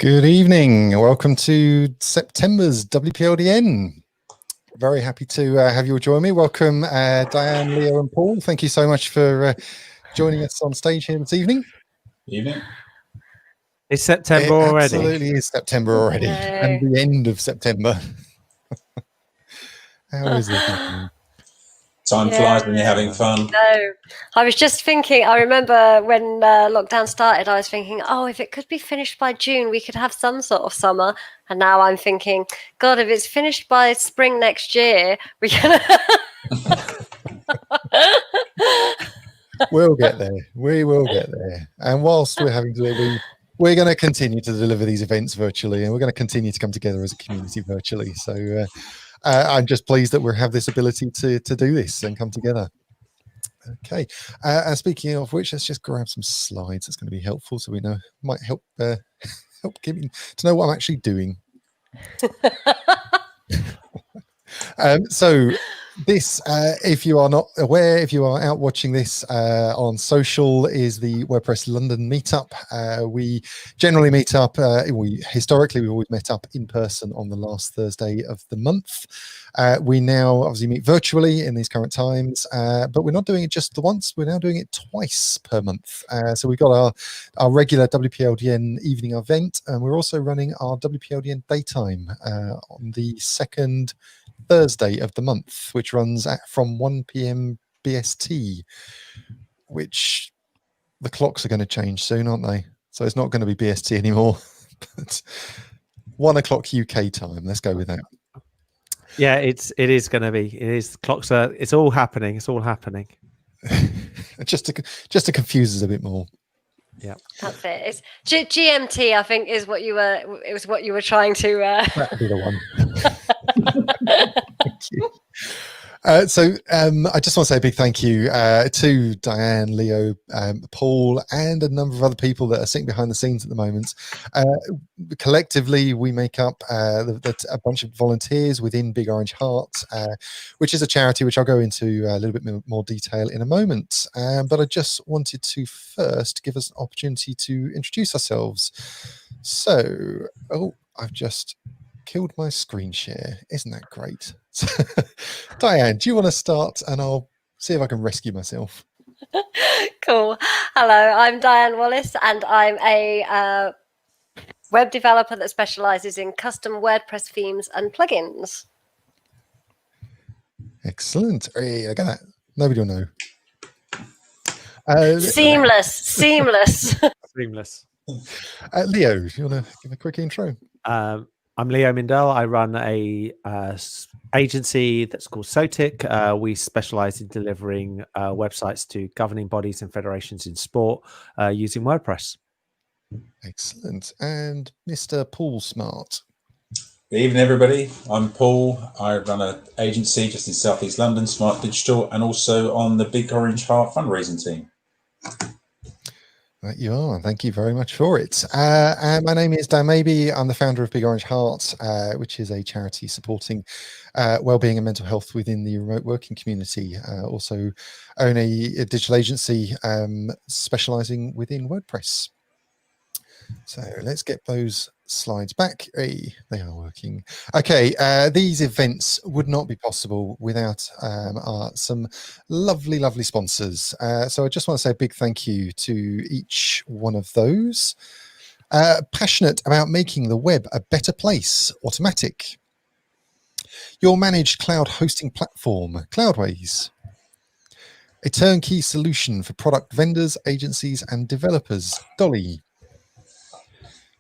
Good evening. Welcome to September's WPLDN. Very happy to have you all join me. Welcome, Diane, Leo, and Paul. Thank you so much for joining us on stage here this evening. Evening. It's September already. Absolutely is September already, and the end of September. How is it happening? Time flies when you're having fun. No, I was just thinking, I remember when lockdown started, I was thinking, oh, if it could be finished by June, we could have some sort of summer. And now I'm thinking, God, if it's finished by spring next year, we can. We'll get there. We will get there. And whilst we're having to, we're going to continue to deliver these events virtually, and we're going to continue to come together as a community virtually. So I'm just pleased that we have this ability to do this and come together. Okay. And speaking of which, let's just grab some slides. That's going to be helpful, so we know might help give me to know what I'm actually doing. So this, if you are not aware, if you are out watching this on social, is the WordPress London meetup. We generally meet up, historically we've always met up in person on the last Thursday of the month. We now obviously meet virtually in these current times, but we're not doing it just the once, we're now doing it twice per month. So we've got our regular WPLDN evening event, and we're also running our WPLDN daytime on the second Thursday of the month, which runs from 1 p.m. BST, which the clocks are going to change soon, aren't they? So it's not going to be BST anymore, but 1 o'clock UK time. Let's go with that. Yeah, it is going to be. It is. Clocks are. It's all happening. It's all happening. just to confuse us a bit more. Yeah, that's it. It's GMT. I think is what you were. It was what you were trying to. That'll be the one. Thank you. So I just want to say a big thank you to Diane, Leo, Paul, and a number of other people that are sitting behind the scenes at the moment. Collectively, we make up a bunch of volunteers within Big Orange Heart, which is a charity which I'll go into a little bit more detail in a moment. But I just wanted to first give us an opportunity to introduce ourselves. So, I've just killed my screen share. Isn't that great? Diane, do you want to start, and I'll see if I can rescue myself? Cool. Hello, I'm Diane Wallace, and I'm a web developer that specializes in custom WordPress themes and plugins. Excellent. Hey, I got that. Nobody will know. Seamless. seamless. Leo, do you want to give a quick intro? I'm Leo Mindell. I run a agency that's called Sotic. We specialize in delivering websites to governing bodies and federations in sport using WordPress. Excellent. And Mr. Paul Smart. Good evening, everybody. I'm Paul. I run an agency just in South East London, Smart Digital, and also on the Big Orange Heart fundraising team. Right, you are. Thank you very much for it. And my name is Dan Maybe. I'm the founder of Big Orange Heart, which is a charity supporting wellbeing and mental health within the remote working community. Also own a digital agency specializing within WordPress. So let's get those slides back. Hey, they are working. Okay, these events would not be possible without some lovely sponsors. So I just want to say a big thank you to each one of those. Passionate about making the web a better place, Automatic. Your managed cloud hosting platform, Cloudways. A turnkey solution for product vendors, agencies, and developers, Dolly.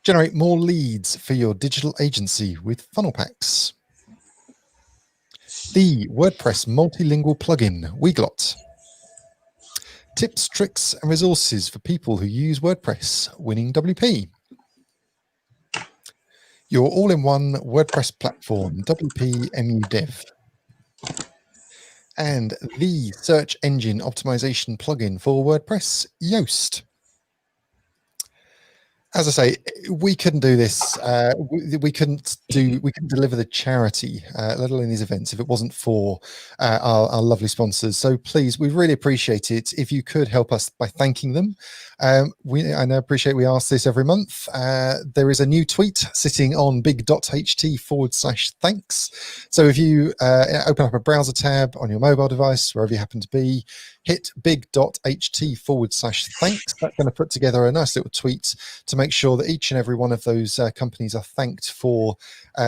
Generate more leads for your digital agency with funnel packs. The WordPress multilingual plugin, Weglot. Tips, tricks, and resources for people who use WordPress, Winning WP. Your all-in-one WordPress platform, WP Dev. And the search engine optimization plugin for WordPress, Yoast. As I say, we couldn't do this. We couldn't deliver the charity, let alone these events, if it wasn't for our lovely sponsors. So please, we really appreciate it if you could help us by thanking them. I know, appreciate we ask this every month. There is a new tweet sitting on big.ht/thanks. So if you open up a browser tab on your mobile device, wherever you happen to be, hit big.ht/thanks. That's going to put together a nice little tweet to make sure that each and every one of those companies are thanked for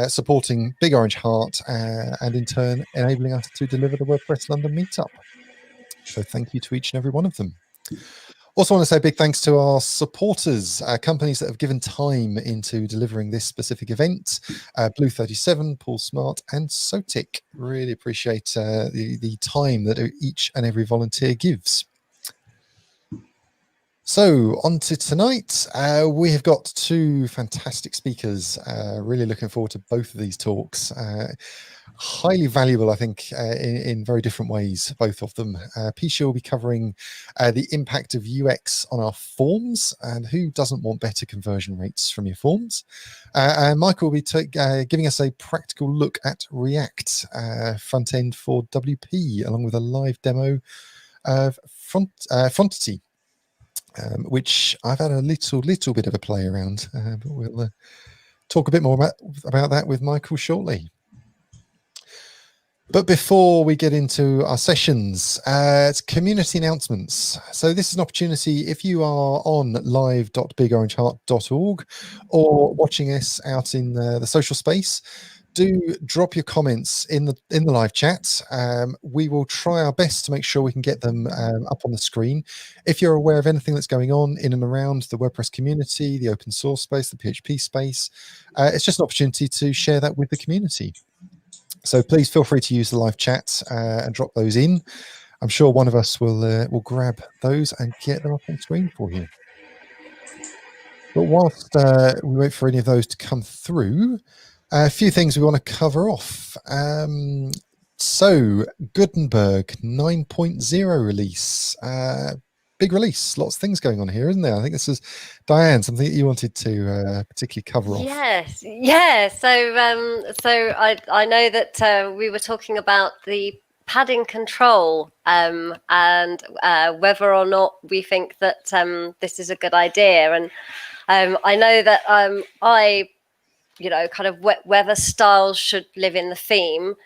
supporting Big Orange Heart and in turn enabling us to deliver the WordPress London meetup. So thank you to each and every one of them. Also want to say big thanks to our supporters, companies that have given time into delivering this specific event. Blue37, Paul Smart and Sotic. Really appreciate the time that each and every volunteer gives. So on to tonight, we have got two fantastic speakers. Really looking forward to both of these talks. Highly valuable, I think, in very different ways, both of them. Piccia will be covering the impact of UX on our forms, and who doesn't want better conversion rates from your forms. And Michael will be giving us a practical look at React front end for WP, along with a live demo of Frontity, which I've had a little bit of a play around, but we'll talk a bit more about that with Michael shortly. But before we get into our sessions, it's community announcements. So this is an opportunity, if you are on live.bigorangeheart.org or watching us out in the social space, do drop your comments in the live chat. We will try our best to make sure we can get them up on the screen. If you're aware of anything that's going on in and around the WordPress community, the open source space, the PHP space, it's just an opportunity to share that with the community. So please feel free to use the live chat and drop those in. I'm sure one of us will grab those and get them up on screen for you. But whilst we wait for any of those to come through, a few things we want to cover off. So Gutenberg 9.0 release. Big release, lots of things going on here, isn't there? I think this is, Diane, something that you wanted to particularly cover off. Yes, yeah. So I know that we were talking about the padding control and whether or not we think that this is a good idea. And I know that kind of whether styles should live in the theme,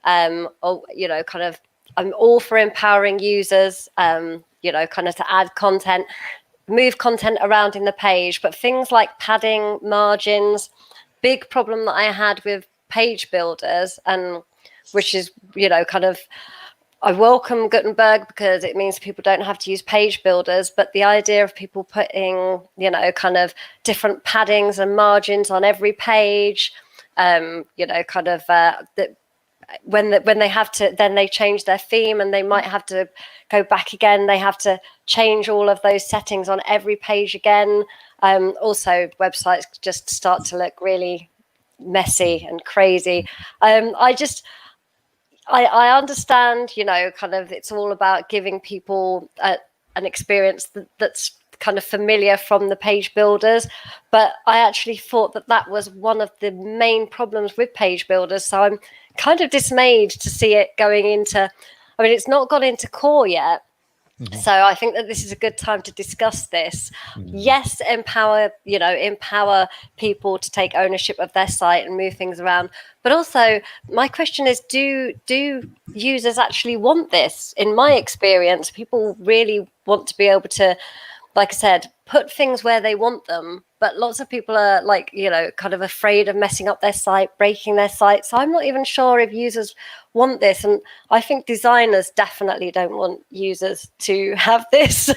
or kind of, I'm all for empowering users. Kind of to add content, move content around in the page, but things like padding, margins, big problem that I had with page builders, and which is, kind of, I welcome Gutenberg because it means people don't have to use page builders, but the idea of people putting, kind of different paddings and margins on every page, kind of that, when they have to, then they change their theme and they might have to go back again. They have to change all of those settings on every page again. Also, websites just start to look really messy and crazy. I understand, kind of, it's all about giving people an experience that's kind of familiar from the page builders, but I actually thought that was one of the main problems with page builders. So I'm kind of dismayed to see it going into, I mean, it's not gone into core yet. Mm-hmm. So I think that this is a good time to discuss this. Mm-hmm. Yes, empower people to take ownership of their site and move things around. But also, my question is, do users actually want this? In my experience, people really want to be able to, like I said, put things where they want them. But lots of people are like, kind of afraid of messing up their site, breaking their site. So I'm not even sure if users want this. And I think designers definitely don't want users to have this.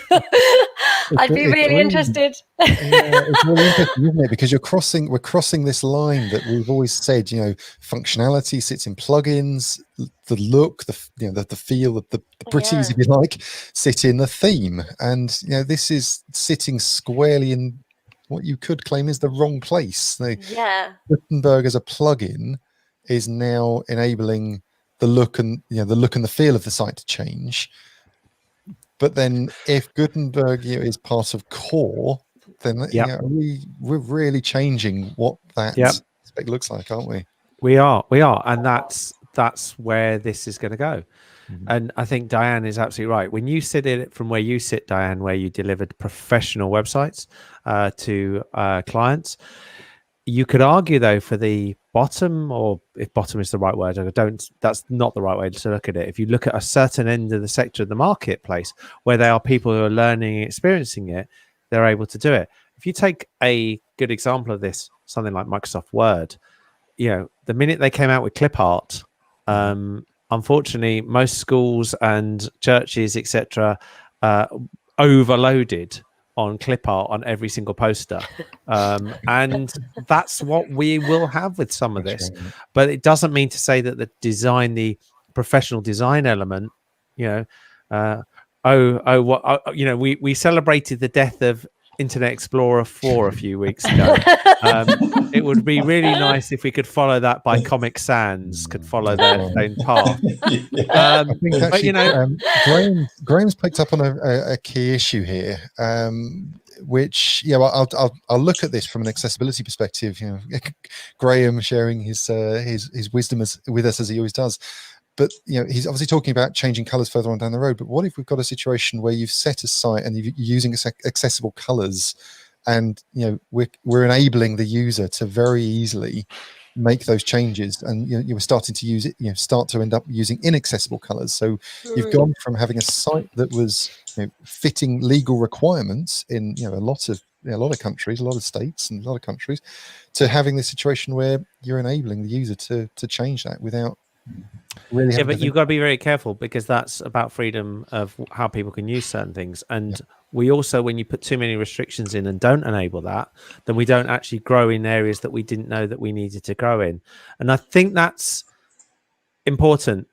I'd be really interested. It's really interesting, isn't it? Because we're crossing this line that we've always said, functionality sits in plugins, the look, the feel, the pretties, if you like, sit in the theme. And, this is sitting squarely in what you could claim is the wrong place. Gutenberg as a plugin is now enabling the look and the feel of the site to change. But then if Gutenberg is part of core, then we're really changing what that spec looks like, aren't we? We are, and that's where this is going to go. And I think Diane is absolutely right. When you sit in it from where you sit, Diane, where you delivered professional websites to clients, you could argue though for the bottom, or if bottom is the right word, that's not the right way to look at it. If you look at a certain end of the sector of the marketplace where there are people who are learning and experiencing it, they're able to do it. If you take a good example of this, something like Microsoft Word, the minute they came out with clip art, unfortunately, most schools and churches, etc., overloaded on clip art on every single poster, and that's what we will have with some of this. Right. But it doesn't mean to say that the professional design element, we celebrated the death of Internet Explorer 4 a few weeks ago. It would be really nice if we could follow that by Comic Sans could follow their own path. I think actually, Graham's picked up on a key issue here, which I'll look at this from an accessibility perspective. Graham sharing his wisdom with us as he always does. But he's obviously talking about changing colors further on down the road. But what if we've got a situation where you've set a site and you're using accessible colors, and we're enabling the user to very easily make those changes, and you're starting to use it, start to end up using inaccessible colors. So you've gone from having a site that was fitting legal requirements in a lot of countries, a lot of states, and a lot of countries, to having this situation where you're enabling the user to change that without really. But you've got to be very careful, because that's about freedom of how people can use certain things. And we also, when you put too many restrictions in and don't enable that, then we don't actually grow in areas that we didn't know that we needed to grow in. And I think that's important.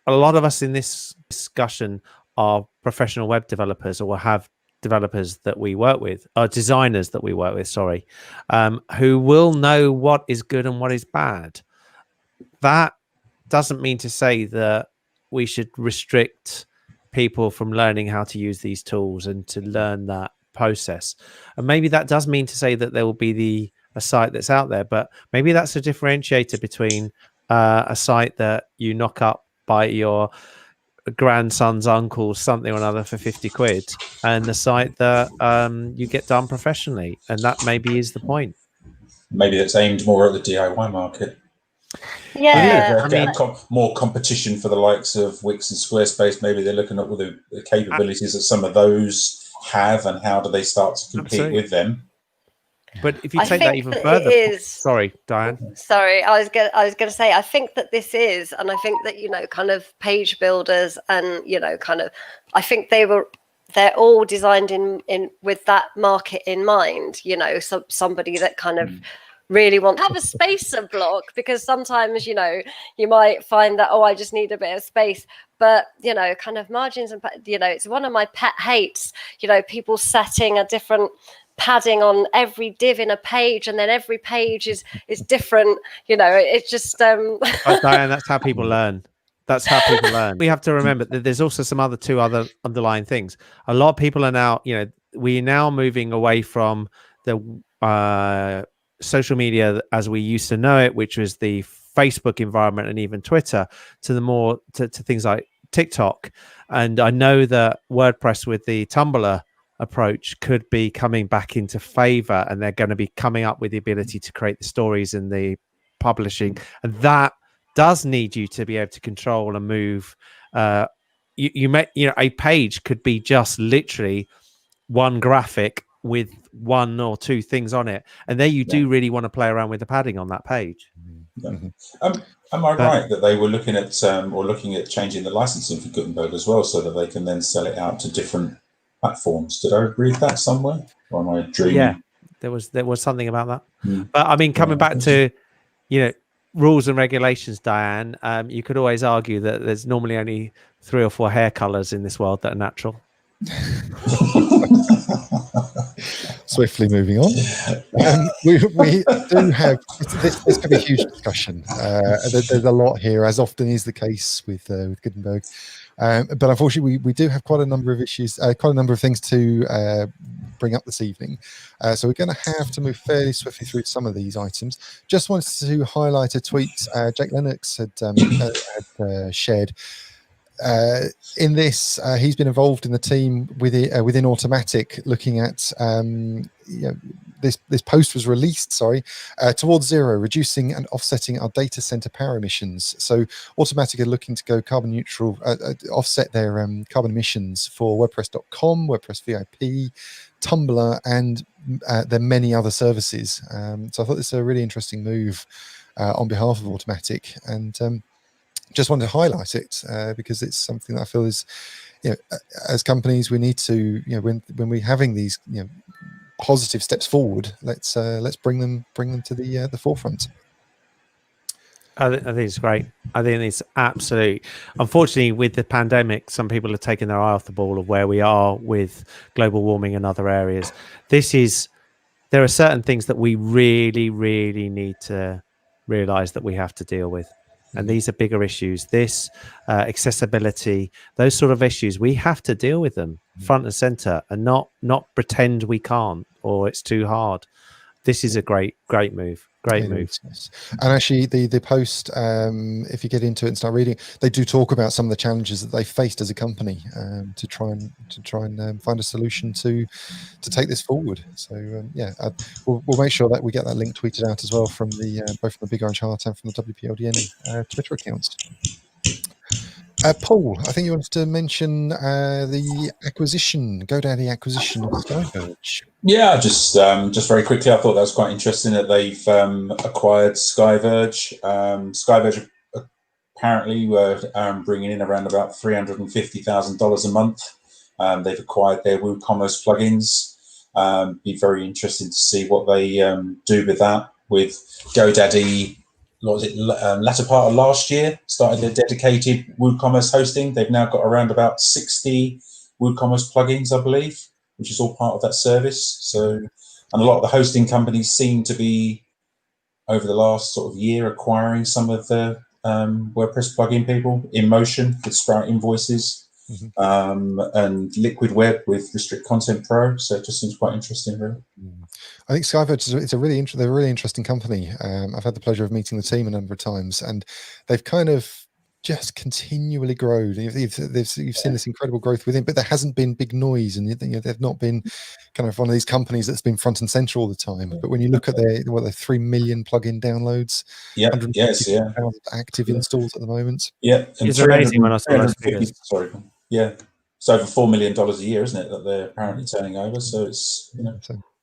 A lot of us in this discussion are professional web developers, or will have developers that we work with, or designers that we work with, who will know what is good and what is bad. That doesn't mean to say that we should restrict people from learning how to use these tools and to learn that process. And maybe that does mean to say that there will be a site that's out there, but maybe that's a differentiator between a site that you knock up by your grandson's uncle, something or another, for 50 quid, and the site that you get done professionally. And that maybe is the point. Maybe that's aimed more at the DIY market. Yeah, more competition for the likes of Wix and Squarespace. Maybe they're looking at all the capabilities that some of those have, and how do they start to compete with them. But if you take that even further, sorry, Diane. Sorry, I was going to say, I think that this is, and I think that kind of page builders, and I think they're all designed in with that market in mind. Somebody that kind of really want to have a spacer block, because sometimes you might find that, I just need a bit of space, but kind of margins, and it's one of my pet hates, people setting a different padding on every div in a page, and then every page is different. It's just Diane, that's how people learn. That's how people learn. We have to remember that there's also two other underlying things. A lot of people are now, we're now moving away from the social media as we used to know it, which was the Facebook environment and even Twitter, to the more to things like TikTok. And I know that WordPress with the Tumblr approach could be coming back into favor, and they're going to be coming up with the ability to create the stories and the publishing, and that does need you to be able to control and move. A page could be just literally one graphic with one or two things on it, and there you do really want to play around with the padding on that page. Am I right that they were looking at changing the licensing for Gutenberg as well, so that they can then sell it out to different platforms? Did I read that somewhere, or am I dreaming? Yeah, there was something about that. But I mean, coming back to rules and regulations, Diane, you could always argue that there's normally only 3 or 4 hair colors in this world that are natural. Swiftly moving on. We do have this could be a huge discussion. There's a lot here, as often is the case with Gutenberg. But unfortunately, we do have quite a number of issues, quite a number of things to bring up this evening. So we're going to have to move fairly swiftly through some of these items. Just wanted to highlight a tweet Jake Lennox had shared. In this, he's been involved in the team within Automatic, looking at this post was released, towards zero, reducing and offsetting our data center power emissions. So Automatic are looking to go carbon neutral, offset their carbon emissions for WordPress.com, WordPress VIP, Tumblr, and their many other services. So I thought this is a really interesting move on behalf of Automatic, and just wanted to highlight it because it's something that I feel is, as companies, we need to, when we're having these, positive steps forward, let's bring them to the forefront. I think it's great. I think it's absolute. Unfortunately, with the pandemic, some people have taken their eye off the ball of where we are with global warming and other areas. There are certain things that we really, really need to realize that we have to deal with. And these are bigger issues. This accessibility, those sort of issues, we have to deal with them front and center, and not pretend we can't or it's too hard. This is a great move. Great move. And actually, the post, if you get into it and start reading, they do talk about some of the challenges that they faced as a company to try and find a solution to take this forward. So we'll make sure that we get that link tweeted out as well from both from the Big Orange Heart and from the WPLDN Twitter accounts. Paul, I think you wanted to mention the GoDaddy acquisition of SkyVerge. Yeah, just very quickly, I thought that was quite interesting that they've acquired SkyVerge. SkyVerge apparently were bringing in around about $350,000 a month. They've acquired their WooCommerce plugins. Be very interesting to see what they do with that. With GoDaddy, what was it, latter part of last year, started their dedicated WooCommerce hosting. They've now got around about 60 WooCommerce plugins, I believe, which is all part of that service. So, and a lot of the hosting companies seem to be, over the last sort of year, acquiring some of the WordPress plugin people. InMotion with Sprout Invoices, and Liquid Web with Restrict Content Pro. So it just seems quite interesting, really. I think SkyVerge is they're a really interesting company. I've had the pleasure of meeting the team a number of times, and they've kind of just continually grown. You've seen this incredible growth within, but there hasn't been big noise, and they've not been kind of one of these companies that's been front and center all the time. But when you look at their 3 million plugin downloads, 150,000 active installs at the moment. Yeah, and it's amazing when I saw those figures. Sorry, yeah, it's over $4 million a year, isn't it, that they're apparently turning over? So it's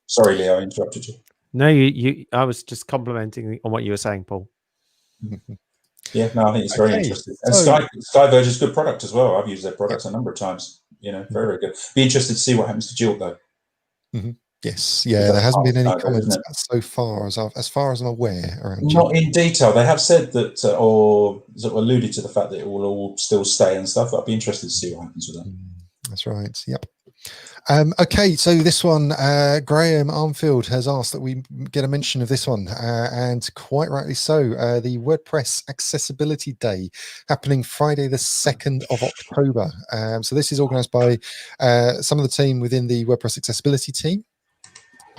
sorry, Leo, I interrupted you. No, I was just complimenting on what you were saying, Paul. Yeah, no, I think it's very interesting. And SkyVerge is a good product as well. I've used their products a number of times. Very, very good. Be interested to see what happens to Jilt, though. Yes, there hasn't been any comments so far as far as I'm aware around Jilt. Not in detail. They have said that, or sort of alluded to the fact that it will all still stay and stuff. I'd be interested to see what happens with that. That's right. Yep. Okay, so this one, Graham Armfield has asked that we get a mention of this one, and quite rightly so. The WordPress Accessibility Day happening Friday, the 2nd of October. So this is organised by some of the team within the WordPress Accessibility team.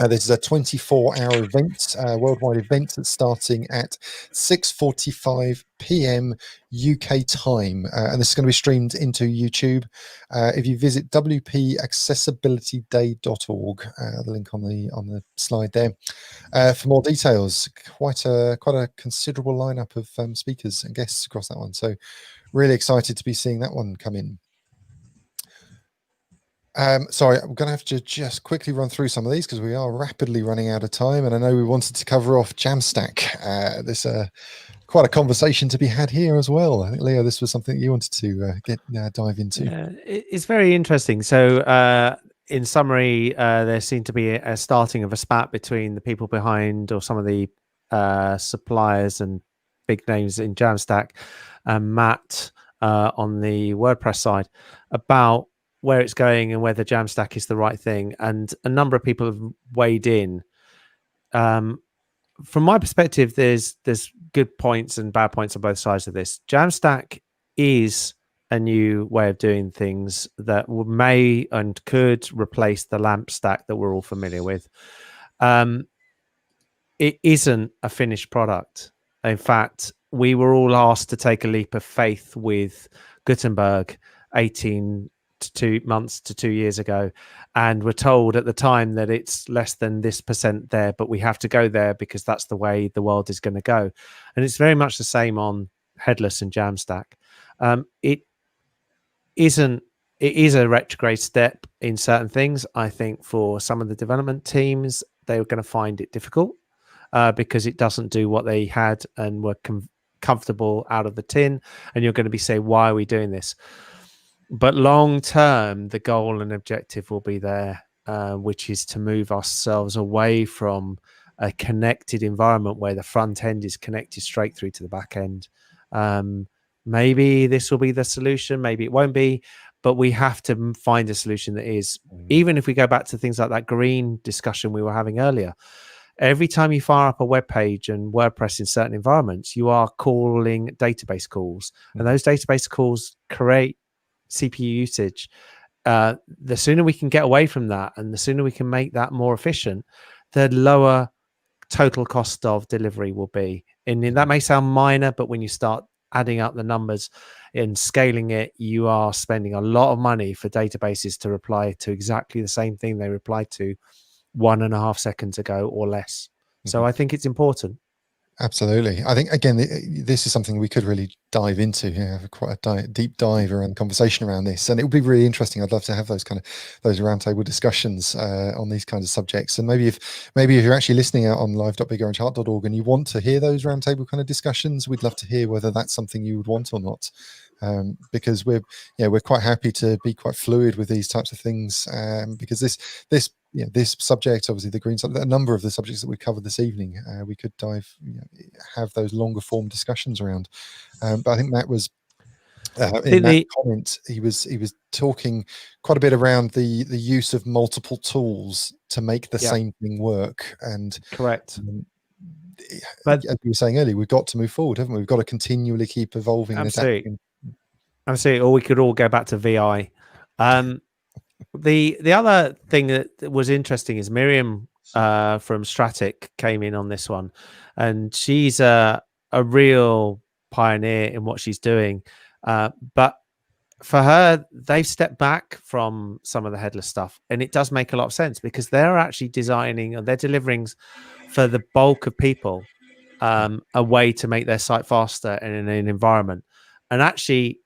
This is a 24-hour event, worldwide event that's starting at 6:45 p.m. UK time, and this is going to be streamed into YouTube. If you visit wpaccessibilityday.org, the link on the slide there, for more details. Quite a considerable lineup of speakers and guests across that one. So, really excited to be seeing that one come in. Sorry, I'm going to have to just quickly run through some of these because we are rapidly running out of time, and I know we wanted to cover off Jamstack. There's quite a conversation to be had here as well. I think, Leo, this was something you wanted to dive into. Yeah, it's very interesting. So, in summary, there seemed to be a starting of a spat between the people behind, or some of the suppliers and big names in Jamstack, and Matt on the WordPress side, about where it's going and whether Jamstack is the right thing. And a number of people have weighed in. From my perspective, there's good points and bad points on both sides of this. Jamstack is a new way of doing things that may and could replace the LAMP stack that we're all familiar with. It isn't a finished product. In fact, we were all asked to take a leap of faith with Gutenberg 18 months to 2 years ago, and we're told at the time that it's less than this % there, but we have to go there because that's the way the world is going to go. And it's very much the same on headless and Jamstack. It is a retrograde step in certain things. I think for some of the development teams, they were going to find it difficult because it doesn't do what they had and were comfortable out of the tin. And you're going to be saying, why are we doing this? But long term, the goal and objective will be there, which is to move ourselves away from a connected environment where the front end is connected straight through to the back end. Maybe this will be the solution, maybe it won't be, but we have to find a solution that is, even if we go back to things like that green discussion we were having earlier, every time you fire up a web page and WordPress in certain environments, you are calling database calls, and those database calls create CPU usage. The sooner we can get away from that, and the sooner we can make that more efficient, the lower total cost of delivery will be. And that may sound minor, but when you start adding up the numbers and scaling it, you are spending a lot of money for databases to reply to exactly the same thing they replied to 1.5 seconds ago or less. So I think it's important. Absolutely. I think, again, this is something we could really dive into, have quite a deep dive around the conversation around this. And it would be really interesting. I'd love to have those roundtable discussions on these kinds of subjects. And maybe if you're actually listening out on live.bigorangeheart.org and you want to hear those roundtable kind of discussions, we'd love to hear whether that's something you would want or not. Because we're quite happy to be quite fluid with these types of things, because this subject, obviously the green subject, a number of the subjects that we covered this evening, we could have those longer form discussions around. But I think Matt was in that comment, he was talking quite a bit around the use of multiple tools to make the same thing work. And correct. But as you were saying earlier, we've got to move forward, haven't we? We've got to continually keep evolving and adapting. Absolutely. Or we could all go back to VI. The other thing that was interesting is Miriam from Stratic came in on this one, and she's a real pioneer in what she's doing. But for her, they've stepped back from some of the headless stuff, and it does make a lot of sense because they're actually designing, or they're delivering for the bulk of people a way to make their site faster and in an environment. And actually,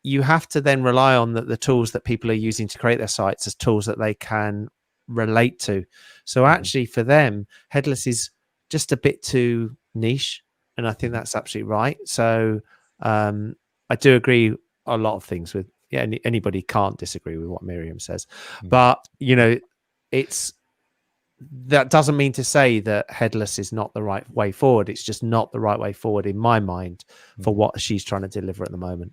you have to then rely on the tools that people are using to create their sites as tools that they can relate to. So actually for them, headless is just a bit too niche. And I think that's absolutely right. So I do agree a lot of things with, anybody can't disagree with what Miriam says. But, that doesn't mean to say that headless is not the right way forward. It's just not the right way forward in my mind for what she's trying to deliver at the moment.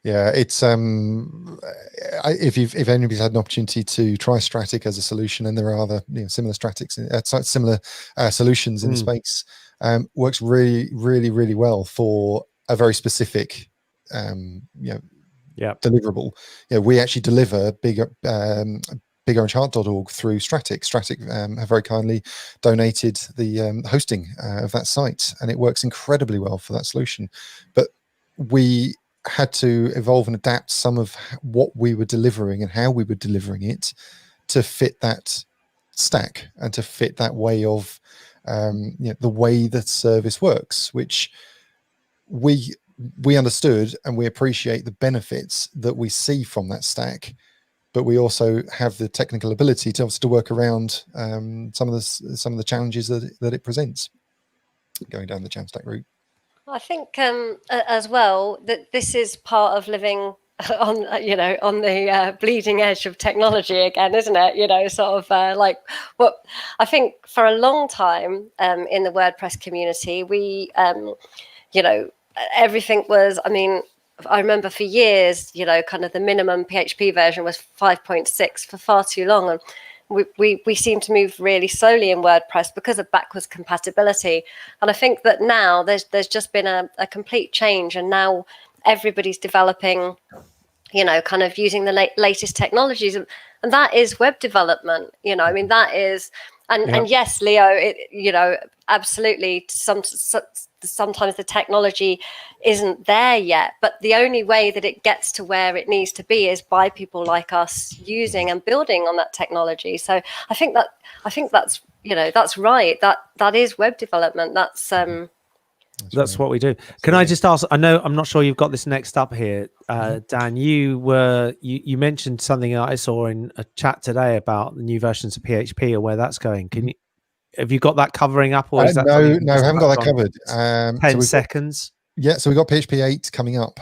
Yeah, it's if anybody's had an opportunity to try Stratic as a solution, and there are other similar Stratics, similar solutions in the space, works really, really, really well for a very specific deliverable. We actually deliver bigorangeheart.org through Stratic. Stratic have very kindly donated the hosting of that site, and it works incredibly well for that solution. But we had to evolve and adapt some of what we were delivering and how we were delivering it to fit that stack and to fit that way of the way that service works, which we understood, and we appreciate the benefits that we see from that stack, but we also have the technical ability to work around some of the challenges that it presents going down the Jamstack route. I think as well that this is part of living on the bleeding edge of technology again, isn't it? Sort of like what I think for a long time in the WordPress community, we everything was, I remember for years, kind of the minimum PHP version was 5.6 for far too long, and we seem to move really slowly in WordPress because of backwards compatibility. And I think that now there's just been a complete change, and now everybody's developing, kind of using the latest technologies, and that is web development. I mean, that is, and yes, Leo, absolutely. Sometimes the technology isn't there yet, but the only way that it gets to where it needs to be is by people like us using and building on that technology. So I think that's that's right. That is web development. That's right. What we do. Can I just ask? I know I'm not sure you've got this next up here, Dan. You mentioned something I saw in a chat today about the new versions of PHP or where that's going. Have you got that covering up, or is that no, I haven't got that covered. 10 seconds. So we got PHP 8 coming up.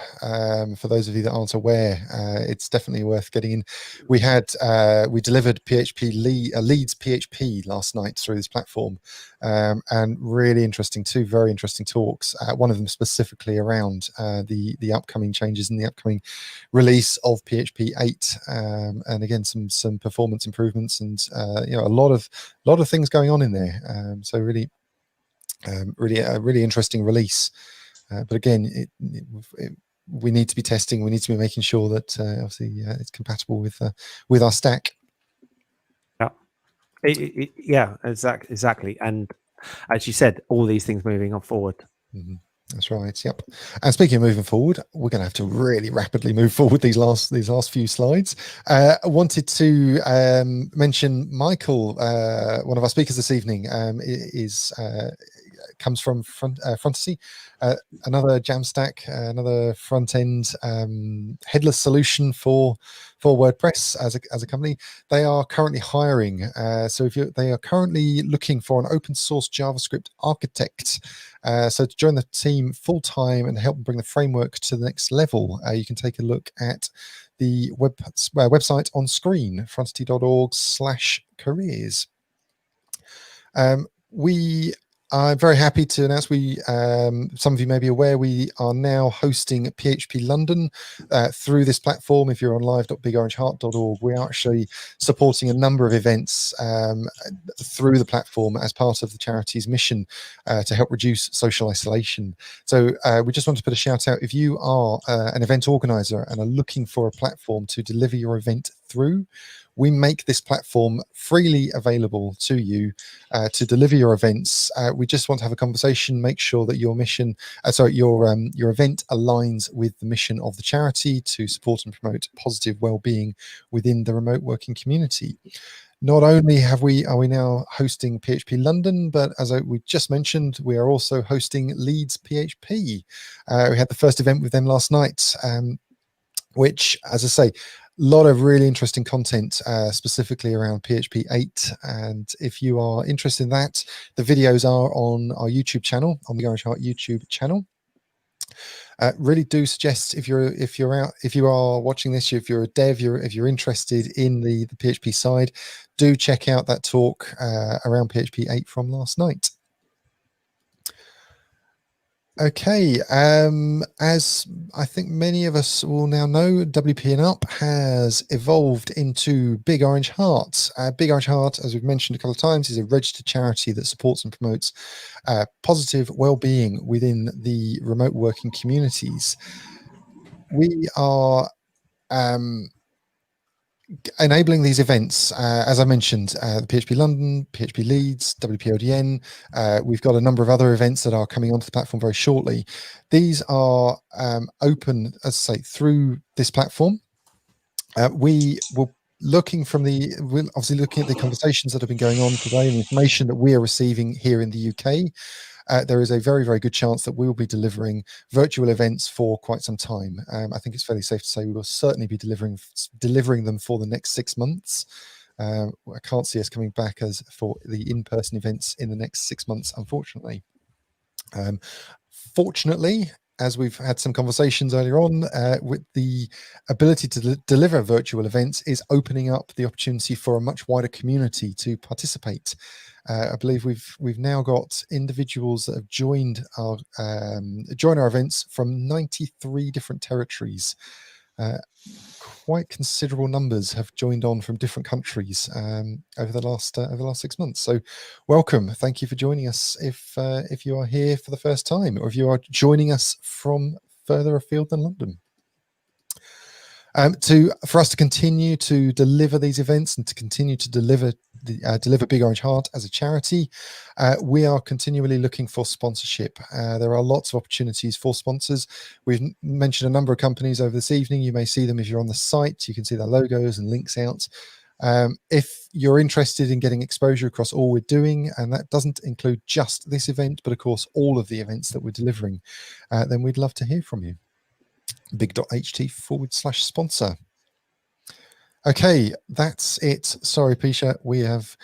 For those of you that aren't aware, it's definitely worth getting in. We delivered Leeds PHP last night through this platform, and really interesting, two very interesting talks. One of them specifically around the upcoming changes in the upcoming release of PHP 8, and again some performance improvements, and a lot of things going on in there. So really a really interesting release. But again, we need to be testing. We need to be making sure that obviously it's compatible with our stack. Yeah, exactly. And as you said, all these things moving on forward. That's right. Yep. And speaking of moving forward, we're going to have to really rapidly move forward these last few slides. I wanted to mention Michael, one of our speakers this evening, comes from Frontasy, another Jamstack, another front end headless solution for WordPress as a company. They are currently hiring. So they are currently looking for an open source JavaScript architect. So to join the team full time and help bring the framework to the next level, you can take a look at the website on screen, frontasy.org/careers. I'm very happy to announce some of you may be aware, we are now hosting PHP London through this platform. If you're on live.bigorangeheart.org, we are actually supporting a number of events through the platform as part of the charity's mission to help reduce social isolation. So we just want to put a shout out. If you are an event organizer and are looking for a platform to deliver your event through, we make this platform freely available to you to deliver your events. We just want to have a conversation, make sure that your mission, your event aligns with the mission of the charity to support and promote positive well-being within the remote working community. Not only are we now hosting PHP London, but as we just mentioned, we are also hosting Leeds PHP. We had the first event with them last night, which, as I say, a lot of really interesting content, specifically around PHP 8. And if you are interested in that, the videos are on our YouTube channel, on the Orange Heart YouTube channel. Really do suggest if you are watching this, if you're a dev, if you're interested in the PHP side, do check out that talk around PHP 8 from last night. Okay, as I think many of us will now know, WP Up has evolved into Big Orange Heart. Big Orange Heart, as we've mentioned a couple of times, is a registered charity that supports and promotes positive well-being within the remote working communities. We are enabling these events, as I mentioned, the PHP London, PHP Leeds, WPLDN. We've got a number of other events that are coming onto the platform very shortly. These are open, as I say, through this platform. We're obviously looking at the conversations that have been going on today and the information that we are receiving here in the UK. There is a very, very good chance that we will be delivering virtual events for quite some time. I think it's fairly safe to say we will certainly be delivering them for the next 6 months. I can't see us coming back as for the in-person events in the next 6 months, unfortunately. Fortunately, as we've had some conversations earlier on, with the ability to deliver virtual events is opening up the opportunity for a much wider community to participate. I believe we've now got individuals that have joined our events from 93 different territories. Quite considerable numbers have joined on from different countries over the last 6 months. So, welcome. Thank you for joining us. If you are here for the first time, or if you are joining us from further afield than London. For us to continue to deliver these events and to continue to deliver Big Orange Heart as a charity, we are continually looking for sponsorship. There are lots of opportunities for sponsors. We've mentioned a number of companies over this evening. You may see them if you're on the site. You can see their logos and links out. If you're interested in getting exposure across all we're doing, and that doesn't include just this event, but of course all of the events that we're delivering, then we'd love to hear from you. big.ht/sponsor. Okay, that's it. Sorry, Piccia, we have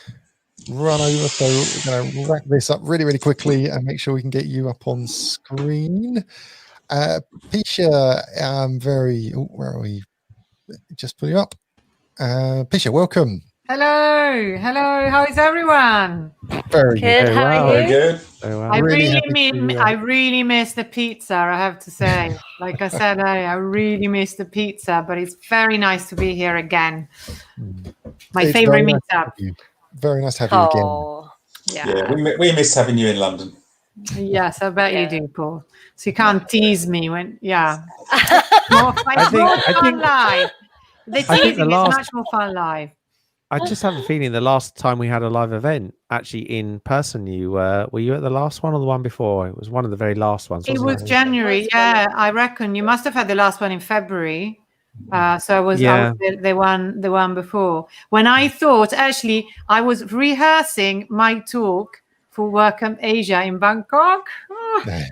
run over, so we're going to wrap this up really, really quickly and make sure we can get you up on screen. Piccia, where are we? Just put you up. Piccia, welcome. Hello, how is everyone? Very Good. good. How are Very you? good. I really miss the pizza, I have to say. Like I said earlier, I really miss the pizza, but it's very nice to be here again. My favorite meetup. Very nice to have you again. Yeah, we miss having you in London. Yes, I bet you do, Paul. So you can't tease me when, I live. The teasing is much more fun live. I just have a feeling the last time we had a live event, actually in person, you were you at the last one or the one before? It was one of the very last ones. It was January, I reckon. You must have had the last one in February. So I was the one before. When I thought, actually, I was rehearsing my talk for WordCamp Asia in Bangkok. It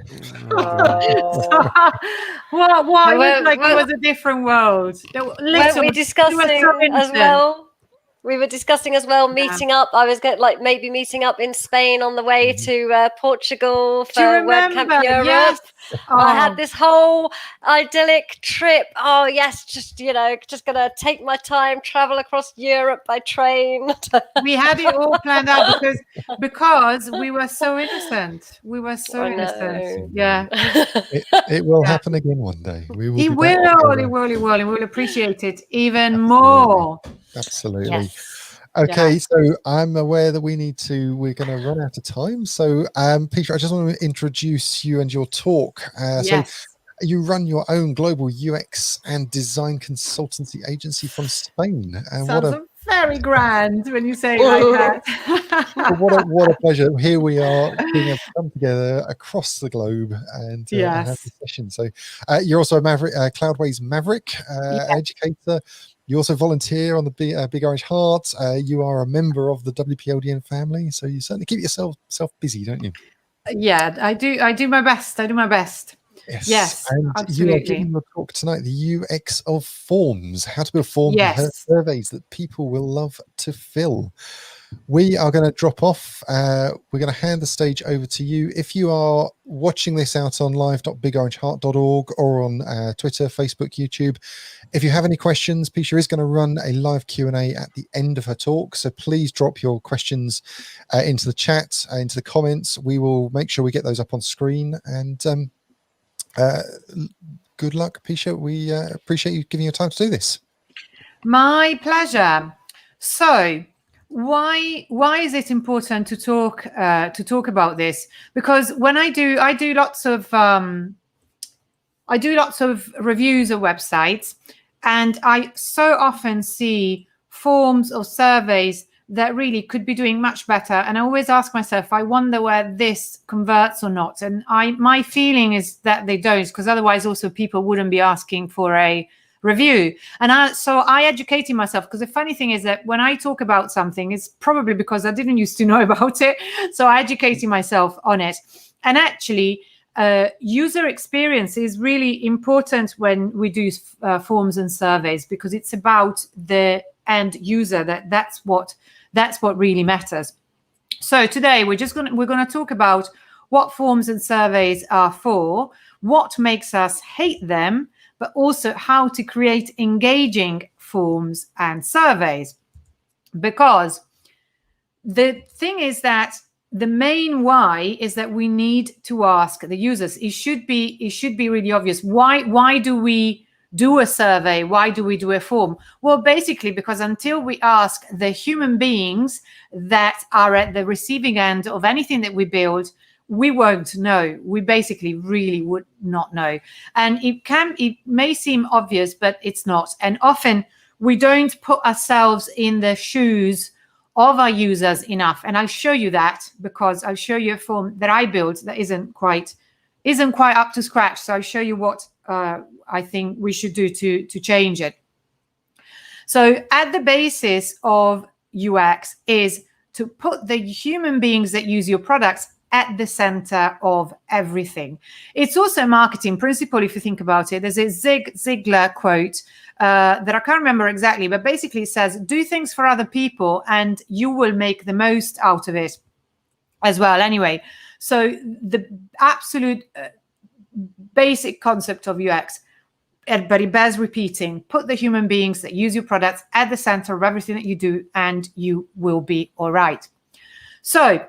was a different world. We were discussing as well meeting up. I was maybe meeting up in Spain on the way to Portugal for WordCamp Europe. Yes. I had this whole idyllic trip. Oh yes, just gonna take my time, travel across Europe by train. We had it all planned out because we were so innocent. We were so innocent. Yeah. It will happen again one day. It will. We'll appreciate it even more. Absolutely. Yes. Okay, so I'm aware that we're going to run out of time. So, Piccia, I just want to introduce you and your talk. So you run your own global UX and design consultancy agency from Spain. Sounds very grand when you say it like that. What a pleasure. Here we are being able to come together across the globe and have this session. So you're also a Cloudways Maverick educator. You also volunteer on the Big Orange Heart. You are a member of the WPLDN family, so you certainly keep yourself busy, don't you? Yeah, I do. I do my best. Yes, and absolutely. You are giving your talk tonight, the UX of forms, how to build forms and surveys that people will love to fill. We are going to drop off. We're going to hand the stage over to you. If you are watching this out on live.bigorangeheart.org or on Twitter, Facebook, YouTube, if you have any questions, Piccia is going to run a live Q&A at the end of her talk. So please drop your questions into the chat, into the comments. We will make sure we get those up on screen. And good luck, Piccia. We appreciate you giving your time to do this. My pleasure. So why is it important to talk about this? Because when I do lots of reviews of websites, and I so often see forms or surveys that really could be doing much better, and I always ask myself, I wonder where this converts or not. And my feeling is that they don't, because otherwise also people wouldn't be asking for a review. And so I educated myself, because the funny thing is that when I talk about something, it's probably because I didn't used to know about it. So I educated myself on it. And actually, user experience is really important when we do forms and surveys, because it's about the end user. That's what really matters. So today we're going to talk about what forms and surveys are for, what makes us hate them, but also how to create engaging forms and surveys. Because the thing is that the main why is that we need to ask the users. It should be really obvious. Why do we do a survey? Why do we do a form? Well, basically because until we ask the human beings that are at the receiving end of anything that we build, we won't know. We basically really would not know. And it may seem obvious, but it's not. And often we don't put ourselves in the shoes of our users enough. And I'll show you that, because I'll show you a form that I built that isn't quite up to scratch. So I'll show you what I think we should do to change it. So at the basis of UX is to put the human beings that use your products at the center of everything. It's also a marketing principle, if you think about it. There's a Zig Ziglar quote that I can't remember exactly, but basically it says, do things for other people and you will make the most out of it as well. Anyway, so the absolute basic concept of UX, but it bears repeating: put the human beings that use your products at the center of everything that you do, and you will be all right. So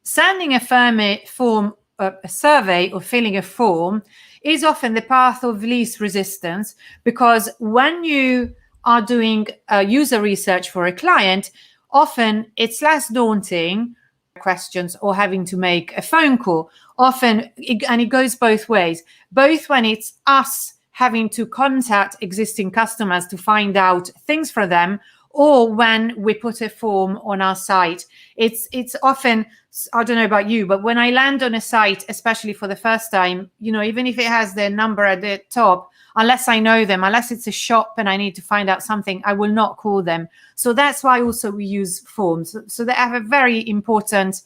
sending a form, a survey, or filling a form is often the path of least resistance, because when you are doing user research for a client, often it's less daunting questions or having to make a phone call. Often, and it goes both ways, both when it's us having to contact existing customers to find out things for them, or when we put a form on our site. It's often, I don't know about you, but when I land on a site, especially for the first time, even if it has their number at the top, unless I know them, unless it's a shop and I need to find out something, I will not call them. So that's why also we use forms. So they have a very important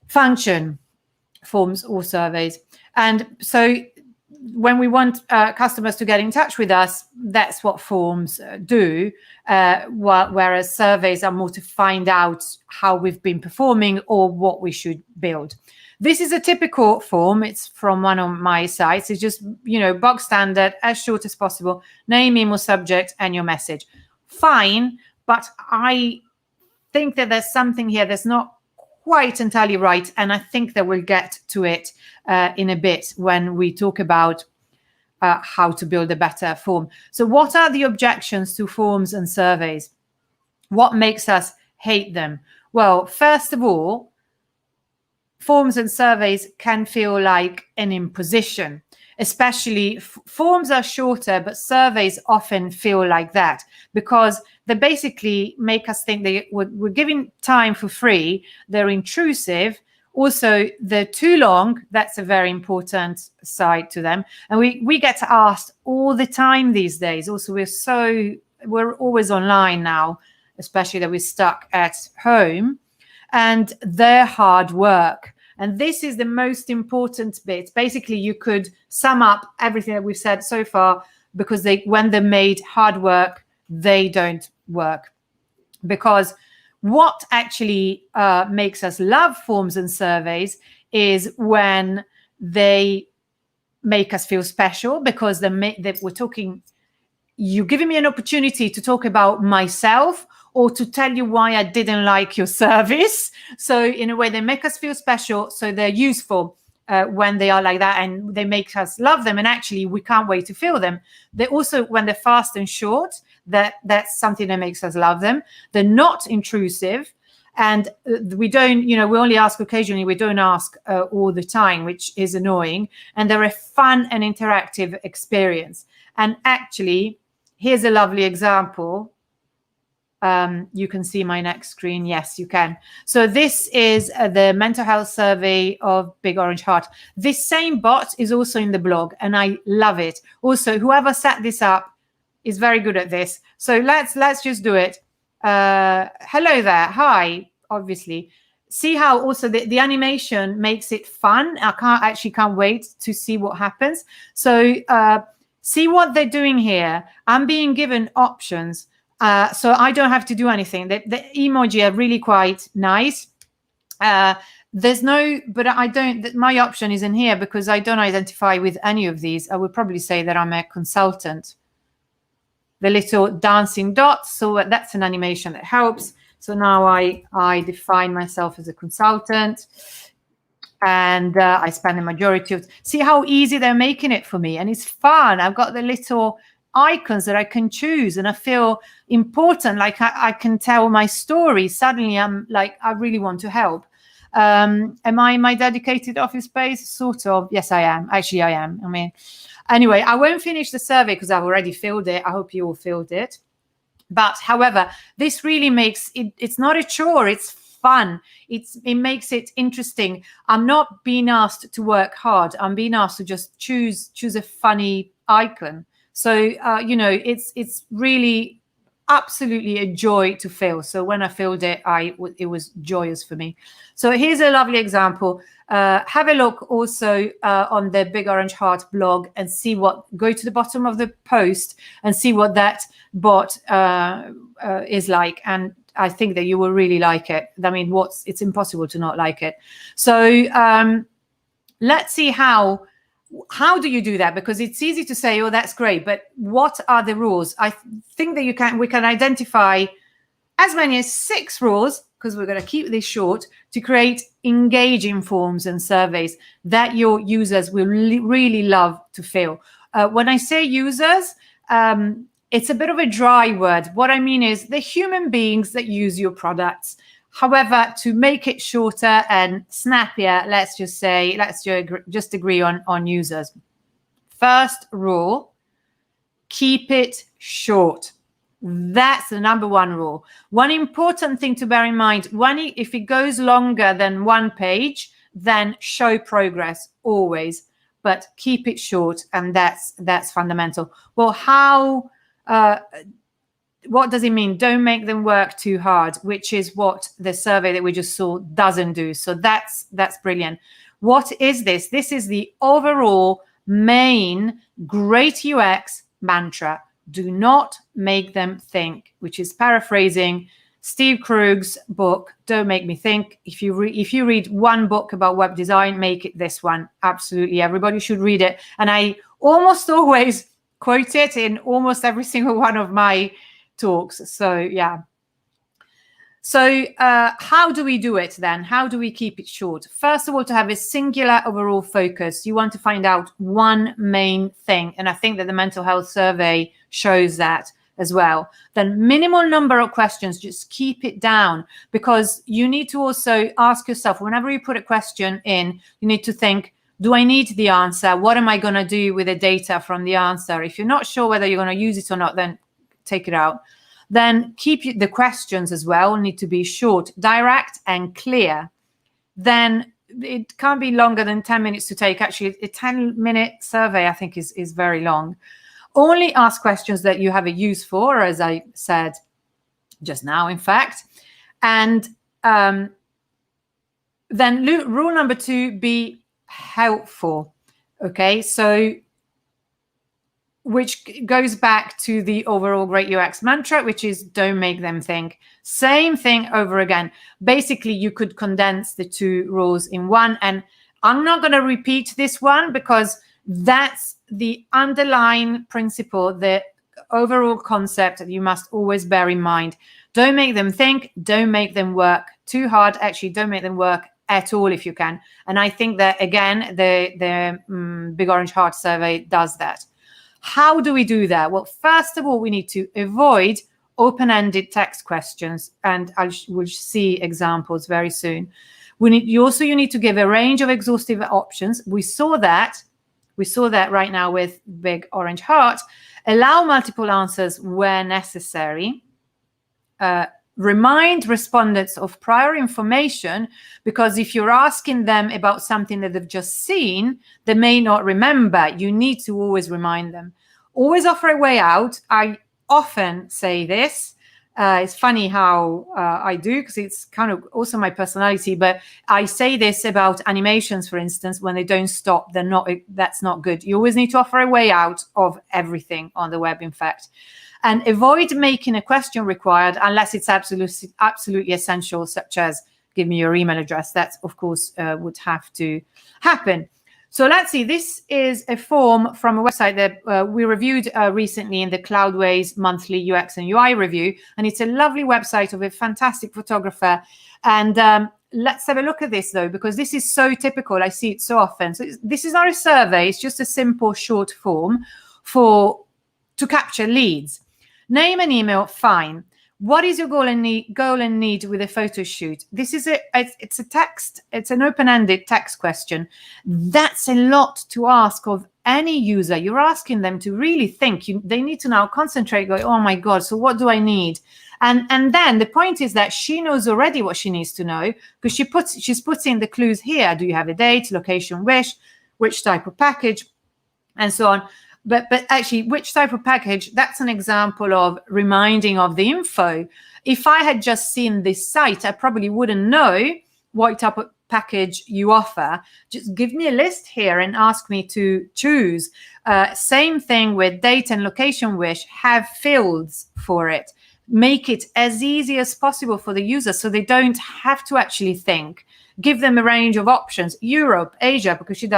function, forms or surveys. And so when we want customers to get in touch with us, that's what forms do, whereas surveys are more to find out how we've been performing or what we should build. This is a typical form. It's from one of my sites. It's just, bog standard, as short as possible, name, email, subject, and your message. Fine, but I think that there's something here that's not quite entirely right, and I think that we'll get to it in a bit when we talk about how to build a better form. So what are the objections to forms and surveys? What makes us hate them? Well, first of all, forms and surveys can feel like an imposition. Especially forms are shorter, but surveys often feel like that, because they basically make us think we're giving time for free. They're intrusive. Also, they're too long. That's a very important side to them. And we get asked all the time these days. Also, we're always online now, especially that we're stuck at home, and they're hard work. And this is the most important bit. Basically, you could sum up everything that we've said so far, because when they're made hard work, they don't work. Because what actually makes us love forms and surveys is when they make us feel special, because we're talking, you're giving me an opportunity to talk about myself or to tell you why I didn't like your service. So in a way, they make us feel special. So they're useful when they are like that, and they make us love them. And actually, we can't wait to fill them. They also, when they're fast and short, that's something that makes us love them. They're not intrusive. And we don't, we only ask occasionally. We don't ask all the time, which is annoying. And they're a fun and interactive experience. And actually, here's a lovely example. You can see my next screen. Yes, you can. So this is the mental health survey of Big Orange Heart. This same bot is also in the blog, and I love it. Also, whoever set this up is very good at this. So let's just do it. Hello there. Hi, obviously. See how also the animation makes it fun. I can't wait to see what happens. So see what they're doing here. I'm being given options. So I don't have to do anything. The emoji are really quite nice. There's no, but I don't, my option is in here because I don't identify with any of these. I would probably say that I'm a consultant. The little dancing dots, so that's an animation that helps. So now I define myself as a consultant, and I spend the majority of, see how easy they're making it for me, and it's fun. I've got the little icons that I can choose, and I feel important, like I can tell my story. Suddenly I'm like, I really want to help. Am I my dedicated office space? Sort of. Yes, I am. Actually, I am. I mean, anyway, I won't finish the survey because I've already filled it. I hope you all filled it. But however, this really makes it, it's not a chore, it's fun. It makes it interesting. I'm not being asked to work hard. I'm being asked to just choose a funny icon. So, it's really absolutely a joy to fill. So when I filled it, it was joyous for me. So here's a lovely example. Have a look also on the Big Orange Heart blog and go to the bottom of the post and see what that bot is like. And I think that you will really like it. I mean, it's impossible to not like it. So let's see how do you do that? Because it's easy to say, oh, that's great, but what are the rules? I think that we can identify as many as 6 rules, because we're going to keep this short, to create engaging forms and surveys that your users will really love to fill. When I say users, it's a bit of a dry word. What I mean is the human beings that use your products. However, to make it shorter and snappier, let's just agree on users. First rule, keep it short. That's the number 1 rule. One important thing to bear in mind, if it goes longer than 1 page, then show progress always, but keep it short, and that's fundamental. Well, what does it mean? Don't make them work too hard, which is what the survey that we just saw doesn't do. So that's brilliant. What is this? This is the overall main great UX mantra. Do not make them think, which is paraphrasing Steve Krug's book, Don't Make Me Think. If you read one book about web design, make it this one. Absolutely, everybody should read it. And I almost always quote it in almost every single one of my talks. So yeah. So how do we do it then? How do we keep it short? First of all, to have a singular overall focus, you want to find out one main thing. And I think that the mental health survey shows that as well. Then minimal number of questions, just keep it down, because you need to also ask yourself, whenever you put a question in, you need to think, do I need the answer? What am I going to do with the data from the answer? If you're not sure whether you're going to use it or not, then take it out. Then keep the questions as well, need to be short, direct, and clear. Then it can't be longer than 10 minutes to take. Actually, a 10-minute survey, I think, is very long. Only ask questions that you have a use for, as I said just now, in fact. And then rule number 2, be helpful. Okay, so which goes back to the overall great UX mantra, which is don't make them think. Same thing over again. Basically, you could condense the 2 rules in one. And I'm not going to repeat this one because that's the underlying principle, the overall concept that you must always bear in mind. Don't make them think. Don't make them work too hard. Actually, don't make them work at all if you can. And I think that, again, the Big Orange Heart survey does that. How do we do that? Well, first of all, we need to avoid open-ended text questions, and we'll see examples very soon. You need to give a range of exhaustive options. We saw that right now with Big Orange Heart. Allow multiple answers where necessary. Remind respondents of prior information, because if you're asking them about something that they've just seen, they may not remember. You need to always remind them. Always offer a way out. I often say this. It's funny how I do, because it's kind of also my personality, but I say this about animations, for instance, when they don't stop, that's not good. You always need to offer a way out of everything on the web, in fact. And avoid making a question required unless it's absolutely essential, such as give me your email address. That, of course, would have to happen. So let's see. This is a form from a website that we reviewed recently in the Cloudways monthly UX and UI review. And it's a lovely website of a fantastic photographer. And let's have a look at this, though, because this is so typical. I see it so often. So this is not a survey. It's just a simple short form to capture leads. Name and email, fine. What is your goal and need with a photo shoot? This is it's a text, it's an open-ended text question. That's a lot to ask of any user. You're asking them to really think. They need to now concentrate, go, oh my God, so what do I need? And then the point is that she knows already what she needs to know, because she's putting the clues here. Do you have a date, location, which type of package, and so on. But actually, which type of package, that's an example of reminding of the info. If I had just seen this site, I probably wouldn't know what type of package you offer. Just give me a list here and ask me to choose. Same thing with date and location wish, have fields for it. Make it as easy as possible for the user so they don't have to actually think. Give them a range of options. Europe, Asia, because she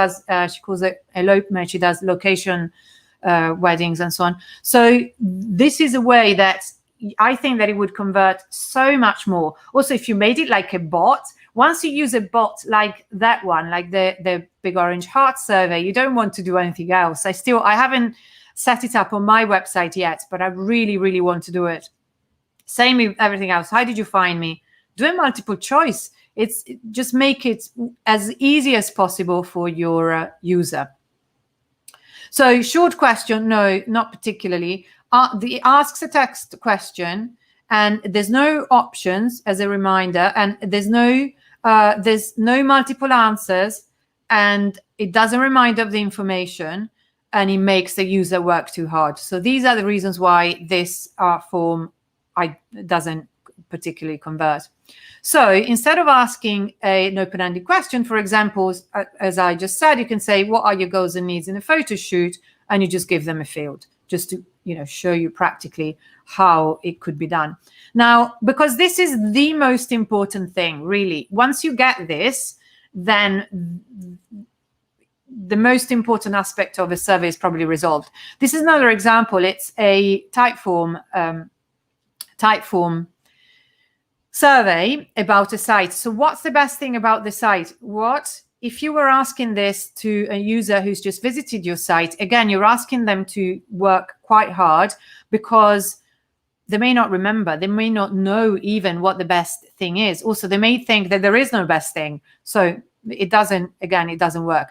calls it elopement, she does location weddings and so on. So this is a way that I think that it would convert so much more. Also, if you made it like a bot, once you use a bot like that one, like the Big Orange Heart survey, you don't want to do anything else. I haven't set it up on my website yet, but I really, really want to do it. Same with everything else. How did you find me? Do a multiple choice. Just make it as easy as possible for your user. So short question, no, not particularly. The asks a text question, and there's no options as a reminder, and there's no multiple answers, and it doesn't remind of the information, and it makes the user work too hard. So these are the reasons why this form doesn't particularly convert. So instead of asking an open-ended question, for example, as I just said, you can say, what are your goals and needs in a photo shoot? And you just give them a field, just to show you practically how it could be done. Now, because this is the most important thing, really, once you get this, then the most important aspect of a survey is probably resolved. This is another example. It's a Typeform survey about a site. So what's the best thing about the site? What if you were asking this to a user who's just visited your site? Again, you're asking them to work quite hard because they may not remember. They may not know even what the best thing is. Also, they may think that there is no best thing. So it doesn't work.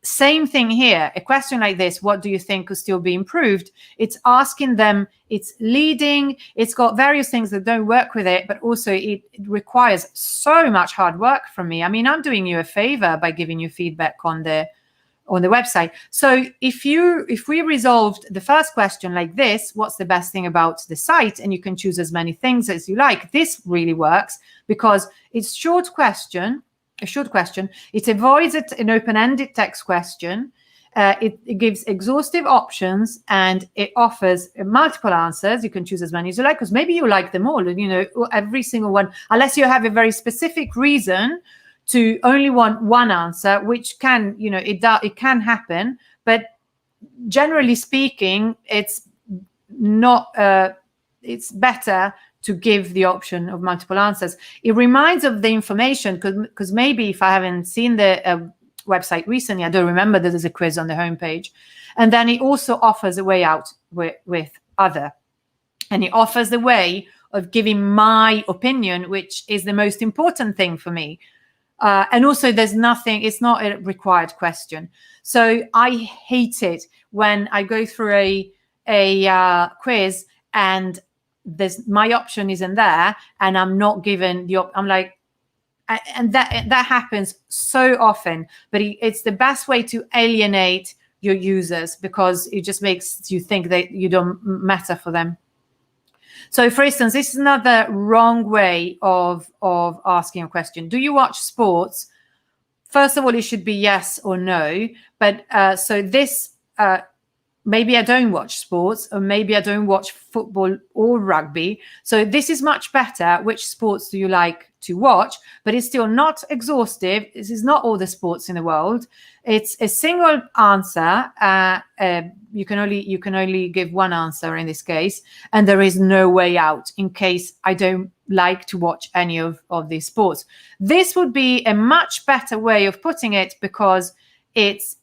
Same thing here. A question like this, what do you think could still be improved? It's asking them, it's leading, it's got various things that don't work with it, but also it requires so much hard work from me. I mean, I'm doing you a favor by giving you feedback on the website. So if we resolved the first question like this, what's the best thing about the site? And you can choose as many things as you like. This really works because it's a short question. It avoids an open-ended text question. It gives exhaustive options, and it offers multiple answers. You can choose as many as you like, because maybe you like them all, every single one, unless you have a very specific reason to only want one answer, which can, it can happen. But generally speaking, it's not. It's better to give the option of multiple answers. It reminds of the information, because maybe if I haven't seen the website recently, I don't remember that there's a quiz on the homepage. And then it also offers a way out with other. And it offers the way of giving my opinion, which is the most important thing for me. And also there's nothing, it's not a required question. So I hate it when I go through a quiz and my option isn't there, and I'm not given I'm like, and that happens so often. But it's the best way to alienate your users, because it just makes you think that you don't matter for them. So, for instance, this is another wrong way of asking a question. Do you watch sports? First of all, it should be yes or no. But so this. Maybe I don't watch sports, or maybe I don't watch football or rugby. So this is much better. Which sports do you like to watch? But it's still not exhaustive. This is not all the sports in the world. It's a single answer. You can only give one answer in this case, and there is no way out in case I don't like to watch any of these sports. This would be a much better way of putting it, because it's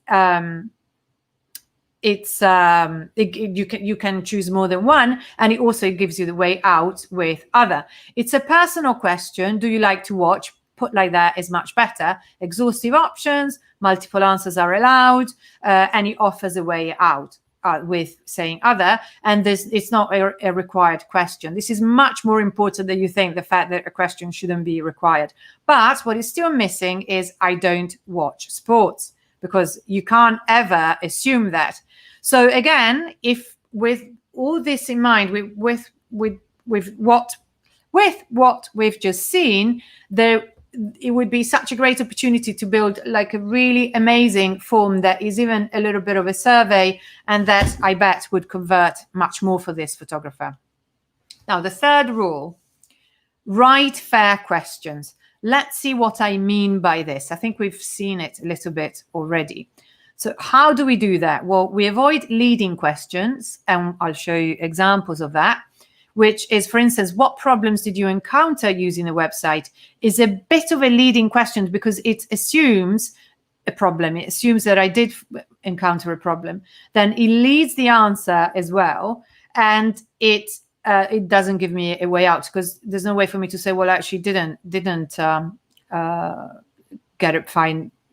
it's you can choose more than one, and it also gives you the way out with other. It's a personal question. Do you like to watch? Put like that is much better. Exhaustive options, multiple answers are allowed, and it offers a way out with saying other, and it's not a required question. This is much more important than you think, the fact that a question shouldn't be required. But what is still missing is I don't watch sports, because you can't ever assume that. So again, if with all this in mind, with what we've just seen, it would be such a great opportunity to build like a really amazing form that is even a little bit of a survey, and that I bet would convert much more for this photographer. Now, the third rule, write fair questions. Let's see what I mean by this. I think we've seen it a little bit already. So how do we do that? Well, we avoid leading questions, and I'll show you examples of that, which is, for instance, what problems did you encounter using the website, is a bit of a leading question because it assumes a problem. It assumes that I did encounter a problem. Then it leads the answer as well, and it doesn't give me a way out, because there's no way for me to say, well, actually didn't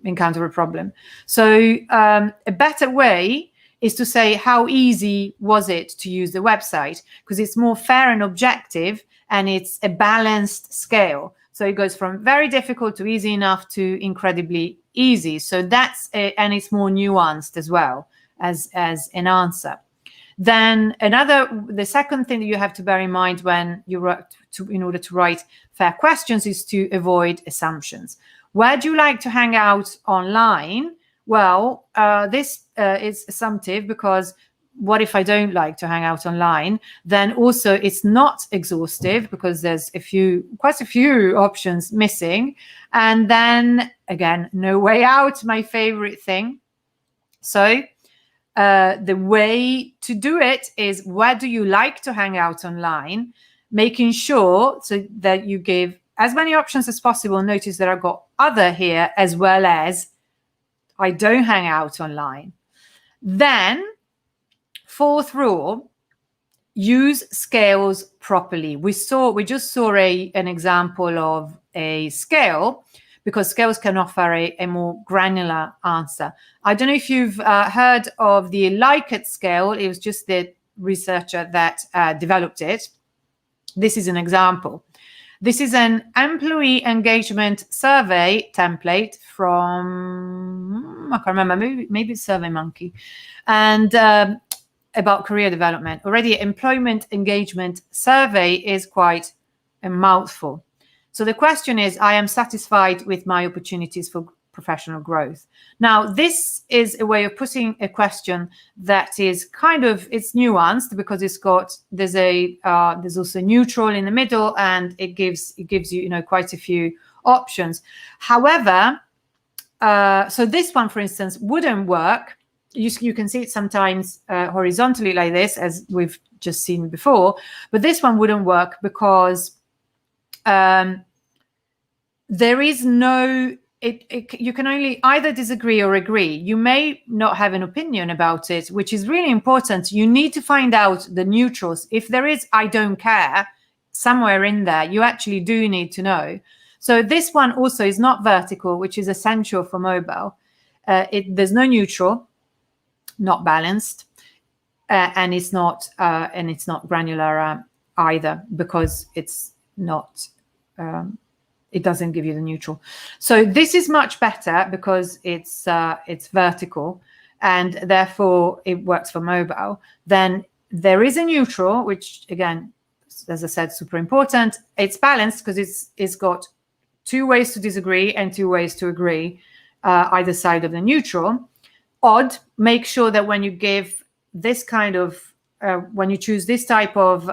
encounter a problem. So a better way is to say, how easy was it to use the website? Because it's more fair and objective, and it's a balanced scale. So it goes from very difficult to easy enough to incredibly easy. So and it's more nuanced as well as an answer. Then the second thing that you have to bear in mind when in order to write fair questions is to avoid assumptions. Where do you like to hang out online? Well, this is assumptive, because what if I don't like to hang out online? Then also it's not exhaustive, because there's quite a few options missing. And then again, no way out, my favorite thing. So the way to do it is, where do you like to hang out online? Making sure so that you give as many options as possible. Notice that I've got other here, as well as I don't hang out online. Then, fourth rule, use scales properly. We just saw an example of a scale, because scales can offer a more granular answer. I don't know if you've heard of the Likert scale. It was just the researcher that developed it. This is an example. This is an employee engagement survey template from, I can't remember, maybe it's SurveyMonkey, and about career development. Already, employment engagement survey is quite a mouthful. So the question is, I am satisfied with my opportunities for professional growth. Now, this is a way of putting a question that is it's nuanced, because there's also neutral in the middle, and it gives you quite a few options. However, so this one, for instance, wouldn't work. You can see it sometimes horizontally like this, as we've just seen before, but this one wouldn't work because there is no. You can only either disagree or agree. You may not have an opinion about it, which is really important. You need to find out the neutrals. If there is I don't care somewhere in there, you actually do need to know. So this one also is not vertical, which is essential for mobile. There's no neutral, not balanced, and it's not granular either, because it's not. It doesn't give you the neutral. So this is much better because it's vertical, and therefore it works for mobile. Then there is a neutral, which again, as I said, super important. It's balanced because it's got two ways to disagree and two ways to agree, either side of the neutral. Odd, make sure that when you give this kind of when you choose this type of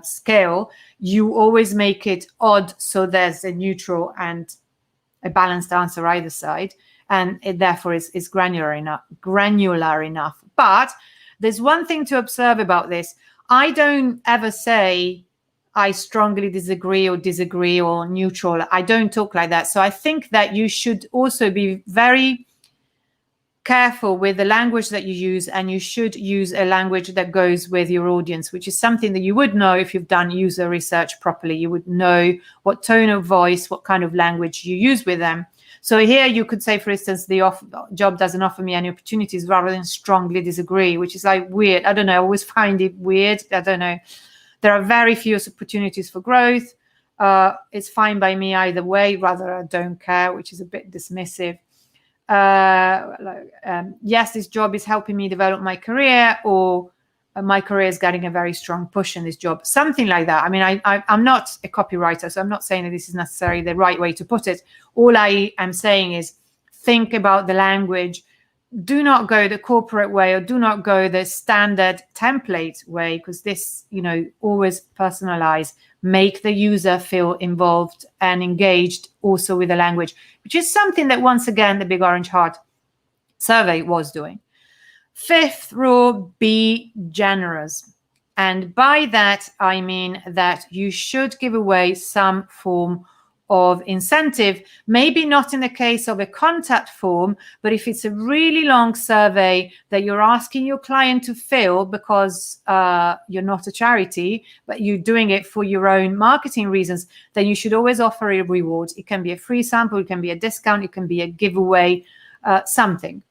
scale, you always make it odd, so there's a neutral and a balanced answer either side, and it therefore is granular enough. But there's one thing to observe about this. I don't ever say I strongly disagree or neutral. I don't talk like that. So I think that you should also be very careful with the language that you use, and you should use a language that goes with your audience, which is something that you would know if you've done user research properly. You would know what tone of voice, what kind of language you use with them. So here you could say, for instance, the job doesn't offer me any opportunities, rather than strongly disagree, which is like weird. I don't know. I always find it weird. I don't know. There are very few opportunities for growth. It's fine by me either way. Rather, I don't care, which is a bit dismissive. Yes, this job is helping me develop my career, or my career is getting a very strong push in this job. Something like that. I mean, I'm not a copywriter, so I'm not saying that this is necessarily the right way to put it. All I am saying is think about the language. Do not go the corporate way, or do not go the standard template way, because this, always personalize, make the user feel involved and engaged also with the language, which is something that, once again, the Big Orange Heart survey was doing. 5th rule, be generous. And by that, I mean that you should give away some form of incentive, maybe not in the case of a contact form, but if it's a really long survey that you're asking your client to fill because you're not a charity, but you're doing it for your own marketing reasons, then you should always offer a reward. It can be a free sample, it can be a discount, it can be a giveaway, something.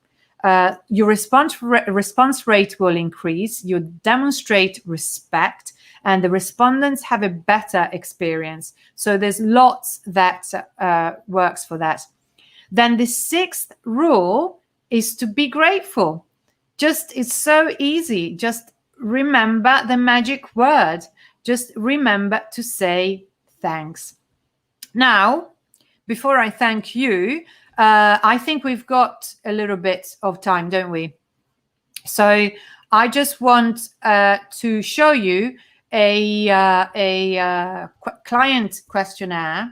Your response rate will increase, you demonstrate respect, and the respondents have a better experience. So there's lots that works for that. Then the 6th rule is to be grateful. It's so easy. Just remember the magic word. Just remember to say thanks. Now, before I thank you, I think we've got a little bit of time, don't we? So I just want to show you a client questionnaire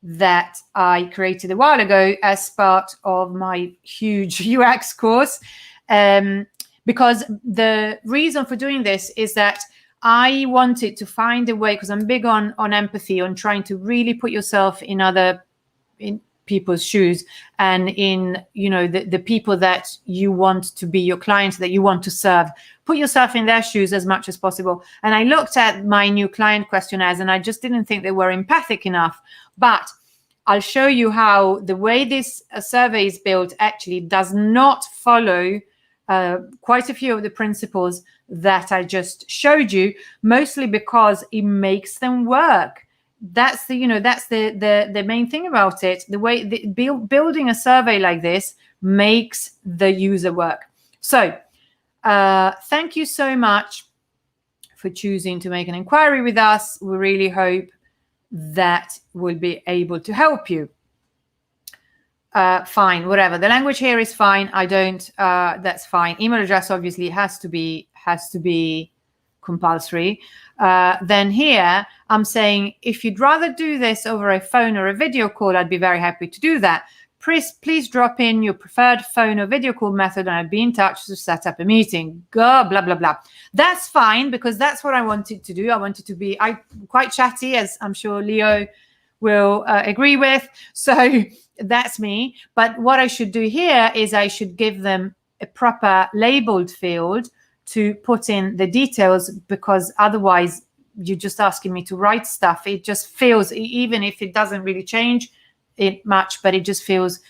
that I created a while ago as part of my huge UX course, because the reason for doing this is that I wanted to find a way, because I'm big on empathy, on trying to really put yourself in people's shoes, and in the people that you want to be your clients, that you want to serve. Put yourself in their shoes as much as possible. And I looked at my new client questionnaires, and I just didn't think they were empathic enough. But I'll show you how the way this survey is built actually does not follow quite a few of the principles that I just showed you, mostly because it makes them work. That's the main thing about it. The way building a survey like this makes the user work. So thank you so much for choosing to make an inquiry with us. We really hope that we'll be able to help you. Fine, whatever. The language here is fine. I don't. That's fine. Email address obviously has to be compulsory. Then here I'm saying, if you'd rather do this over a phone or a video call, I'd be very happy to do that. Please drop in your preferred phone or video call method, and I'd be in touch to set up a meeting. Go, blah, blah, blah. That's fine, because that's what I wanted to do. I wanted to be quite chatty, as I'm sure Leo will agree with. So that's me. But what I should do here is I should give them a proper labeled field to put in the details, because otherwise you're just asking me to write stuff. It just feels, even if it doesn't really change it much, but it just feels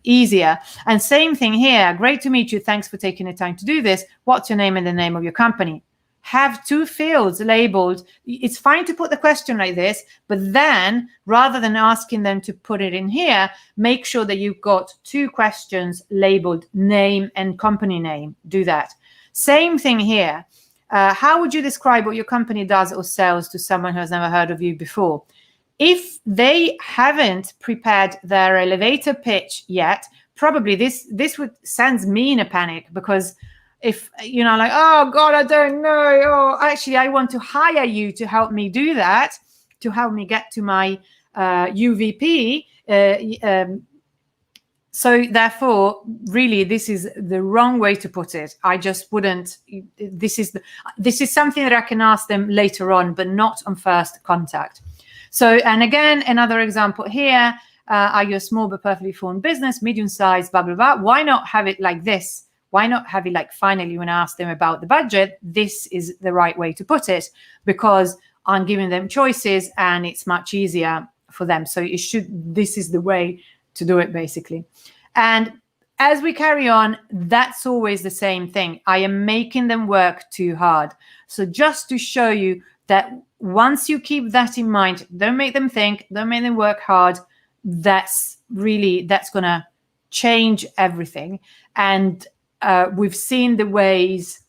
easier. And same thing here. Great to meet you. Thanks for taking the time to do this. What's your name and the name of your company? Have 2 fields labeled. It's fine to put the question like this, but then rather than asking them to put it in here, make sure that you've got 2 questions labeled name and company name. Do that. Same thing here. How would you describe what your company does or sells to someone who has never heard of you before? If they haven't prepared their elevator pitch yet, probably this sends me in a panic, because if, like, oh God, I don't know. Oh, actually, I want to hire you to help me do that, to help me get to my UVP. So therefore, really, this is the wrong way to put it. I just wouldn't. This is something that I can ask them later on, but not on first contact. So, and again, another example here. Are you a small but perfectly formed business, medium size, blah, blah, blah? Why not have it like this? Why not have it like, finally, when I ask them about the budget, this is the right way to put it, because I'm giving them choices and it's much easier for them. So this is the way to do it, basically. And as we carry on, that's always the same thing. I am making them work too hard. So just to show you that once you keep that in mind, don't make them think, don't make them work hard, that's going to change everything. And we've seen the ways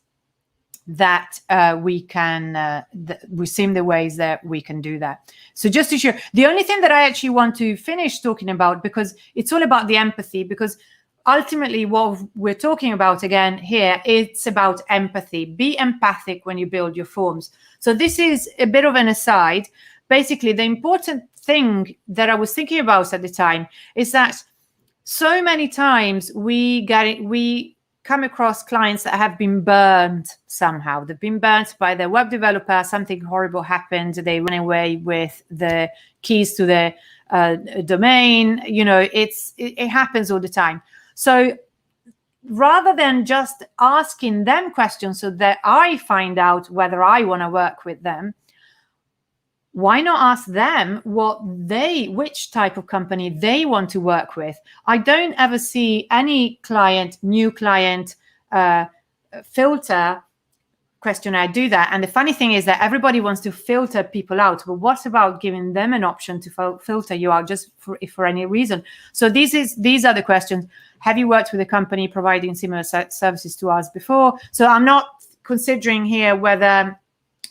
that we've seen the ways that we can do that. So just to share, the only thing that I actually want to finish talking about, because it's all about the empathy, because ultimately what we're talking about again here, it's about empathy. Be empathic when you build your forms. So this is a bit of an aside. Basically, the important thing that I was thinking about at the time is that so many times we come across clients that have been burned somehow. They've been burnt by their web developer. Something horrible happened. They went away with the keys to the domain. You know, it happens all the time. So rather than just asking them questions so that I find out whether I want to work with them, why not ask them which type of company they want to work with? I don't ever see any new client filter questionnaire do that. And the funny thing is that everybody wants to filter people out, but what about giving them an option to filter you out just for any reason? So these are the questions. Have you worked with a company providing similar services to us before? So I'm not considering here whether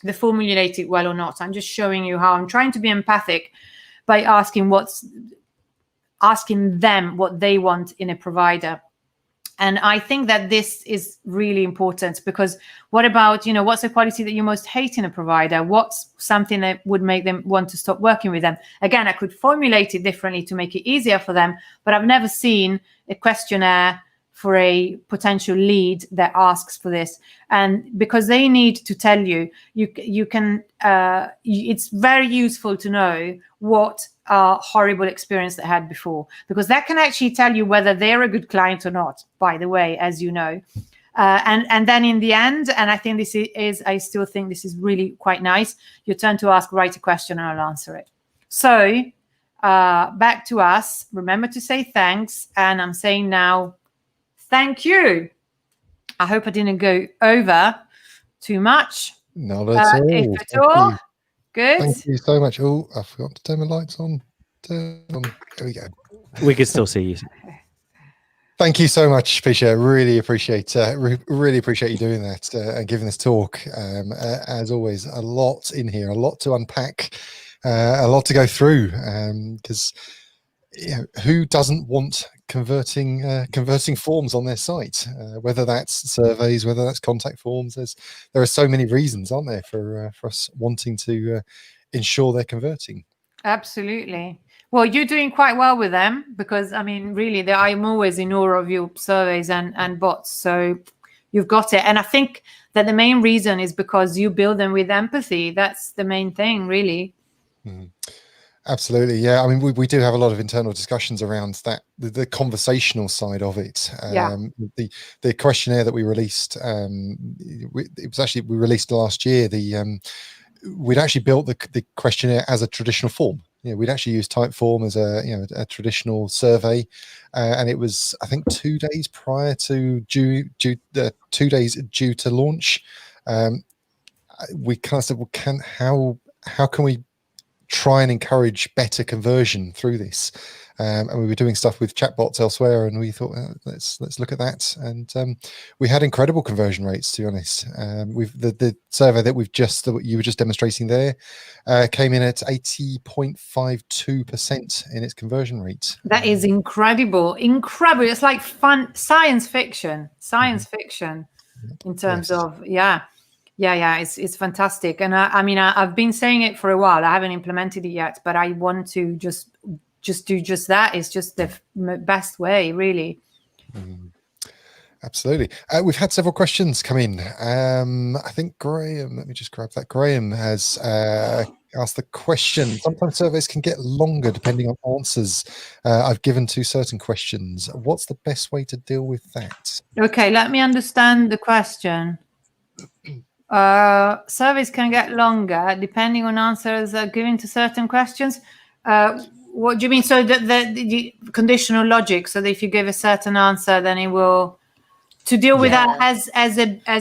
they formulate it well or not. I'm just showing you how I'm trying to be empathic by asking them what they want in a provider. And I think that this is really important, because what about, what's the quality that you most hate in a provider? What's something that would make them want to stop working with them? Again, I could formulate it differently to make it easier for them, but I've never seen a questionnaire for a potential lead that asks for this. And because they need to tell you, it's very useful to know what horrible experience they had before, because that can actually tell you whether they're a good client or not, by the way, as you know. And then in the end, and I still think this is really quite nice, your turn to write a question and I'll answer it. So back to us. Remember to say thanks. And I'm saying now, thank you. I hope I didn't go over too much. Not at all. If at all. Good. Thank you so much. Oh, I forgot to turn my lights on. There we go. We can still see you. Thank you so much, Piccia. Really appreciate you doing that and giving this talk. As always, a lot in here, a lot to unpack, a lot to go through. Because who doesn't want converting forms on their site? Whether that's surveys, whether that's contact forms, there are so many reasons, aren't there, for us wanting to ensure they're converting. Absolutely. Well, you're doing quite well with them, because I mean, really, I'm always in awe of your surveys and bots. So you've got it. And I think that the main reason is because you build them with empathy. That's the main thing, really. Mm. Absolutely, yeah. I mean, we do have a lot of internal discussions around that, the conversational side of it. The questionnaire that we released, we released last year. We'd actually built the questionnaire as a traditional form. We'd actually used Typeform as a traditional survey, and it was, I think, 2 days prior to 2 days due to launch. We kind of said, well, how can we try and encourage better conversion through this? And we were doing stuff with chatbots elsewhere, and we thought, let's look at that. And we had incredible conversion rates, to be honest. The survey that you were just demonstrating there came in at 80.52% in its conversion rate. That is incredible. It's like fun science fiction in terms of it's fantastic. And I mean, I've been saying it for a while. I haven't implemented it yet, but I want to just do just that. It's just the best way, really. Absolutely. We've had several questions come in. I think Graham, let me just grab that. Graham has asked the question. Sometimes surveys can get longer depending on answers I've given to certain questions. What's the best way to deal with that? Okay, let me understand the question. Surveys can get longer depending on answers given to certain questions. What do you mean? So the conditional logic, so that if you give a certain answer, then it will... To deal with that as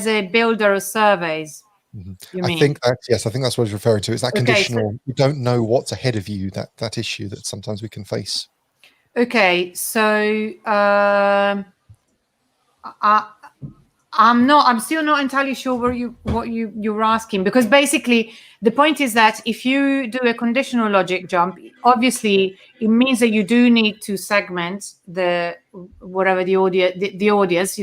a builder of surveys, you mean? I think that's what I was referring to. It's that conditional. So, you don't know what's ahead of you. That issue that sometimes we can face. Okay, so I'm still not entirely sure what you're asking, because basically the point is that if you do a conditional logic jump, obviously it means that you do need to segment the audience,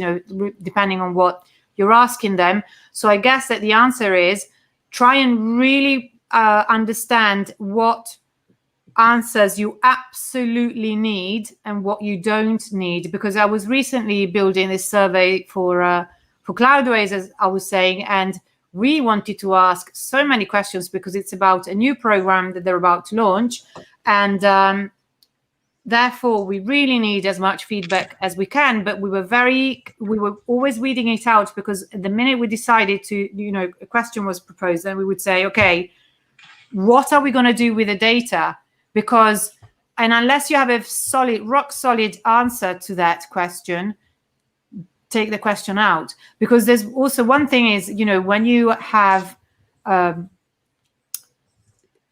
depending on what you're asking them. So I guess that the answer is try and really understand what answers you absolutely need and what you don't need, because I was recently building this survey for Cloudways, as I was saying, and we wanted to ask so many questions because it's about a new program that they're about to launch, and therefore we really need as much feedback as we can. But we were always weeding it out, because the minute we decided to, a question was proposed, then we would say, okay, what are we going to do with the data? Because, and unless you have a rock solid answer to that question, take the question out. Because there's also one thing is, when you have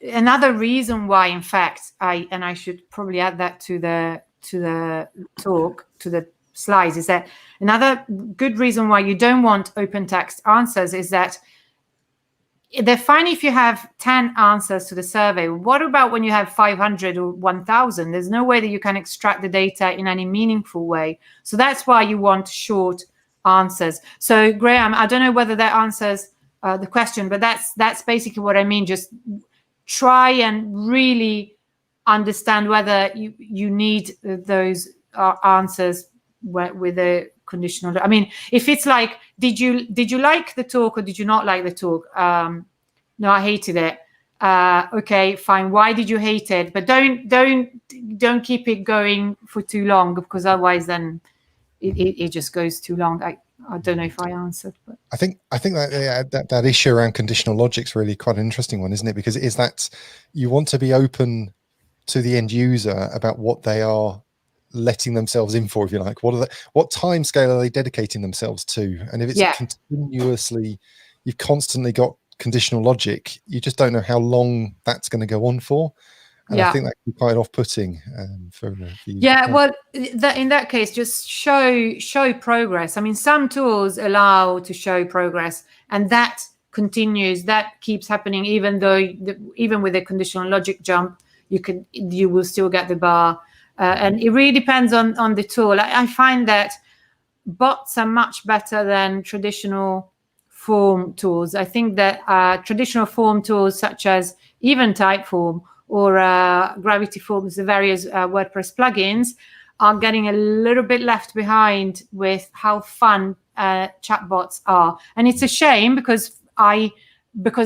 another reason why, in fact, I should probably add that to the talk, to the slides, is that another good reason why you don't want open text answers is that they're fine if you have 10 answers to the survey. What about when you have 500 or 1,000? There's no way that you can extract the data in any meaningful way. So that's why you want short answers. So Graham, I don't know whether that answers the question, but that's basically what I mean. Just try and really understand whether you need those answers with a conditional. I mean, if it's like, did you like the talk or did you not like the talk? No, I hated it. Okay, fine. Why did you hate it? But don't keep it going for too long, because otherwise then it just goes too long. I don't know if I answered, but I think that issue around conditional logic's really quite an interesting one, isn't it? Because it is that you want to be open to the end user about what they are letting themselves in for, if you like. What time scale are they dedicating themselves to? And if it's continuously, you've constantly got conditional logic, you just don't know how long that's going to go on for. And I think that can be quite off-putting for well, in that case, just show progress. I mean, some tools allow to show progress, and that continues. That keeps happening, even with a conditional logic jump, you will still get the bar. And it really depends on the tool. I find that bots are much better than traditional form tools. I think that traditional form tools such as even Typeform or Gravity Forms, the various WordPress plugins, are getting a little bit left behind with how fun chatbots are. And it's a shame because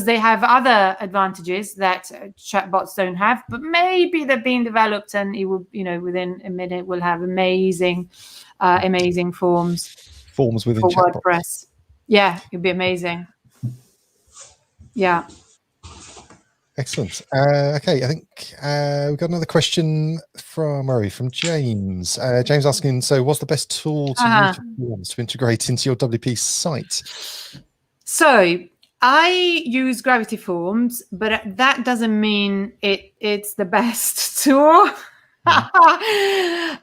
they have other advantages that chatbots don't have, but maybe they're being developed and it will, within a minute we'll have amazing forms within WordPress. chatbots. Yeah, it'd be amazing. Yeah. Excellent. Okay, I think we've got another question from James. James asking, so what's the best tool to use for forms to integrate into your WP site? So I use Gravity Forms, but that doesn't mean it's the best tool. I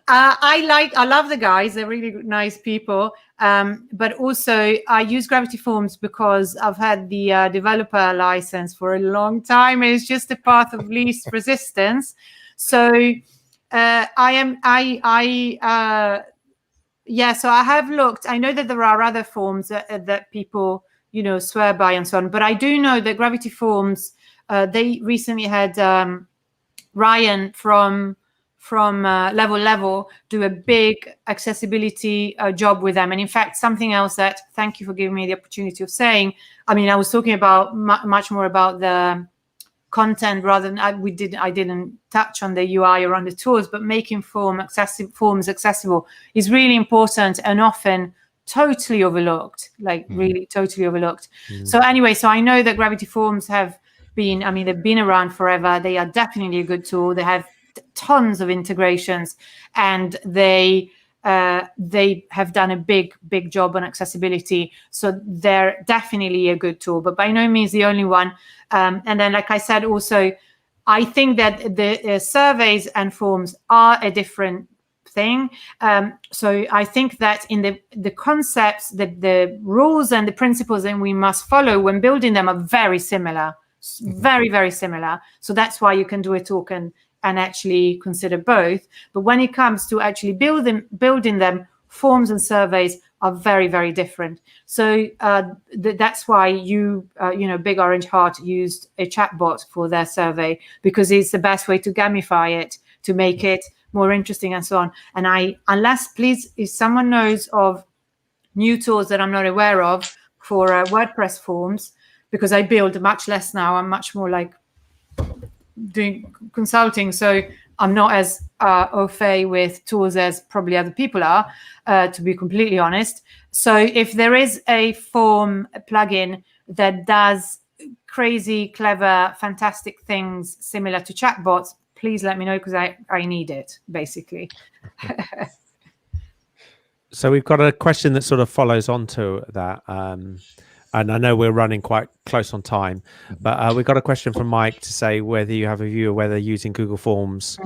love the guys; they're really nice people. But also, I use Gravity Forms because I've had the developer license for a long time. It's just the path of least resistance. So so I have looked. I know that there are other forms that people swear by and so on, but I do know that Gravity Forms. They recently had Ryan from from level do a big accessibility job with them. And in fact, something else that, thank you for giving me the opportunity of saying, I mean, I was talking about much more about the content rather than I didn't touch on the UI or on the tools, but making forms accessible is really important and often totally overlooked, like really totally overlooked. So anyway, so I know that Gravity Forms have been, I mean, they've been around forever. They are definitely a good tool. They have tons of integrations, and they have done a big job on accessibility. So they're definitely a good tool, but by no means the only one. And then, like I said, also, I think that the surveys and forms are a different thing. So I think that in the concepts, the rules and the principles that we must follow when building them are very similar, very similar. So that's why you can do a talk and actually consider both. But when it comes to actually building them, forms and surveys are very different. So that's why Big Orange Heart used a chatbot for their survey, because it's the best way to gamify it, to make it more interesting and so on. And please, if someone knows of new tools that I'm not aware of for WordPress forms, because I build much less now, I'm much more like doing consulting, so I'm not as au fait with tools as probably other people are, to be completely honest. So if there is a form plugin that does crazy, clever, fantastic things similar to chatbots, please let me know, because I need it, basically. So we've got a question that sort of follows on to that. And I know we're running quite close on time, but we've got a question from Mike to say whether you have a view of whether using Google Forms,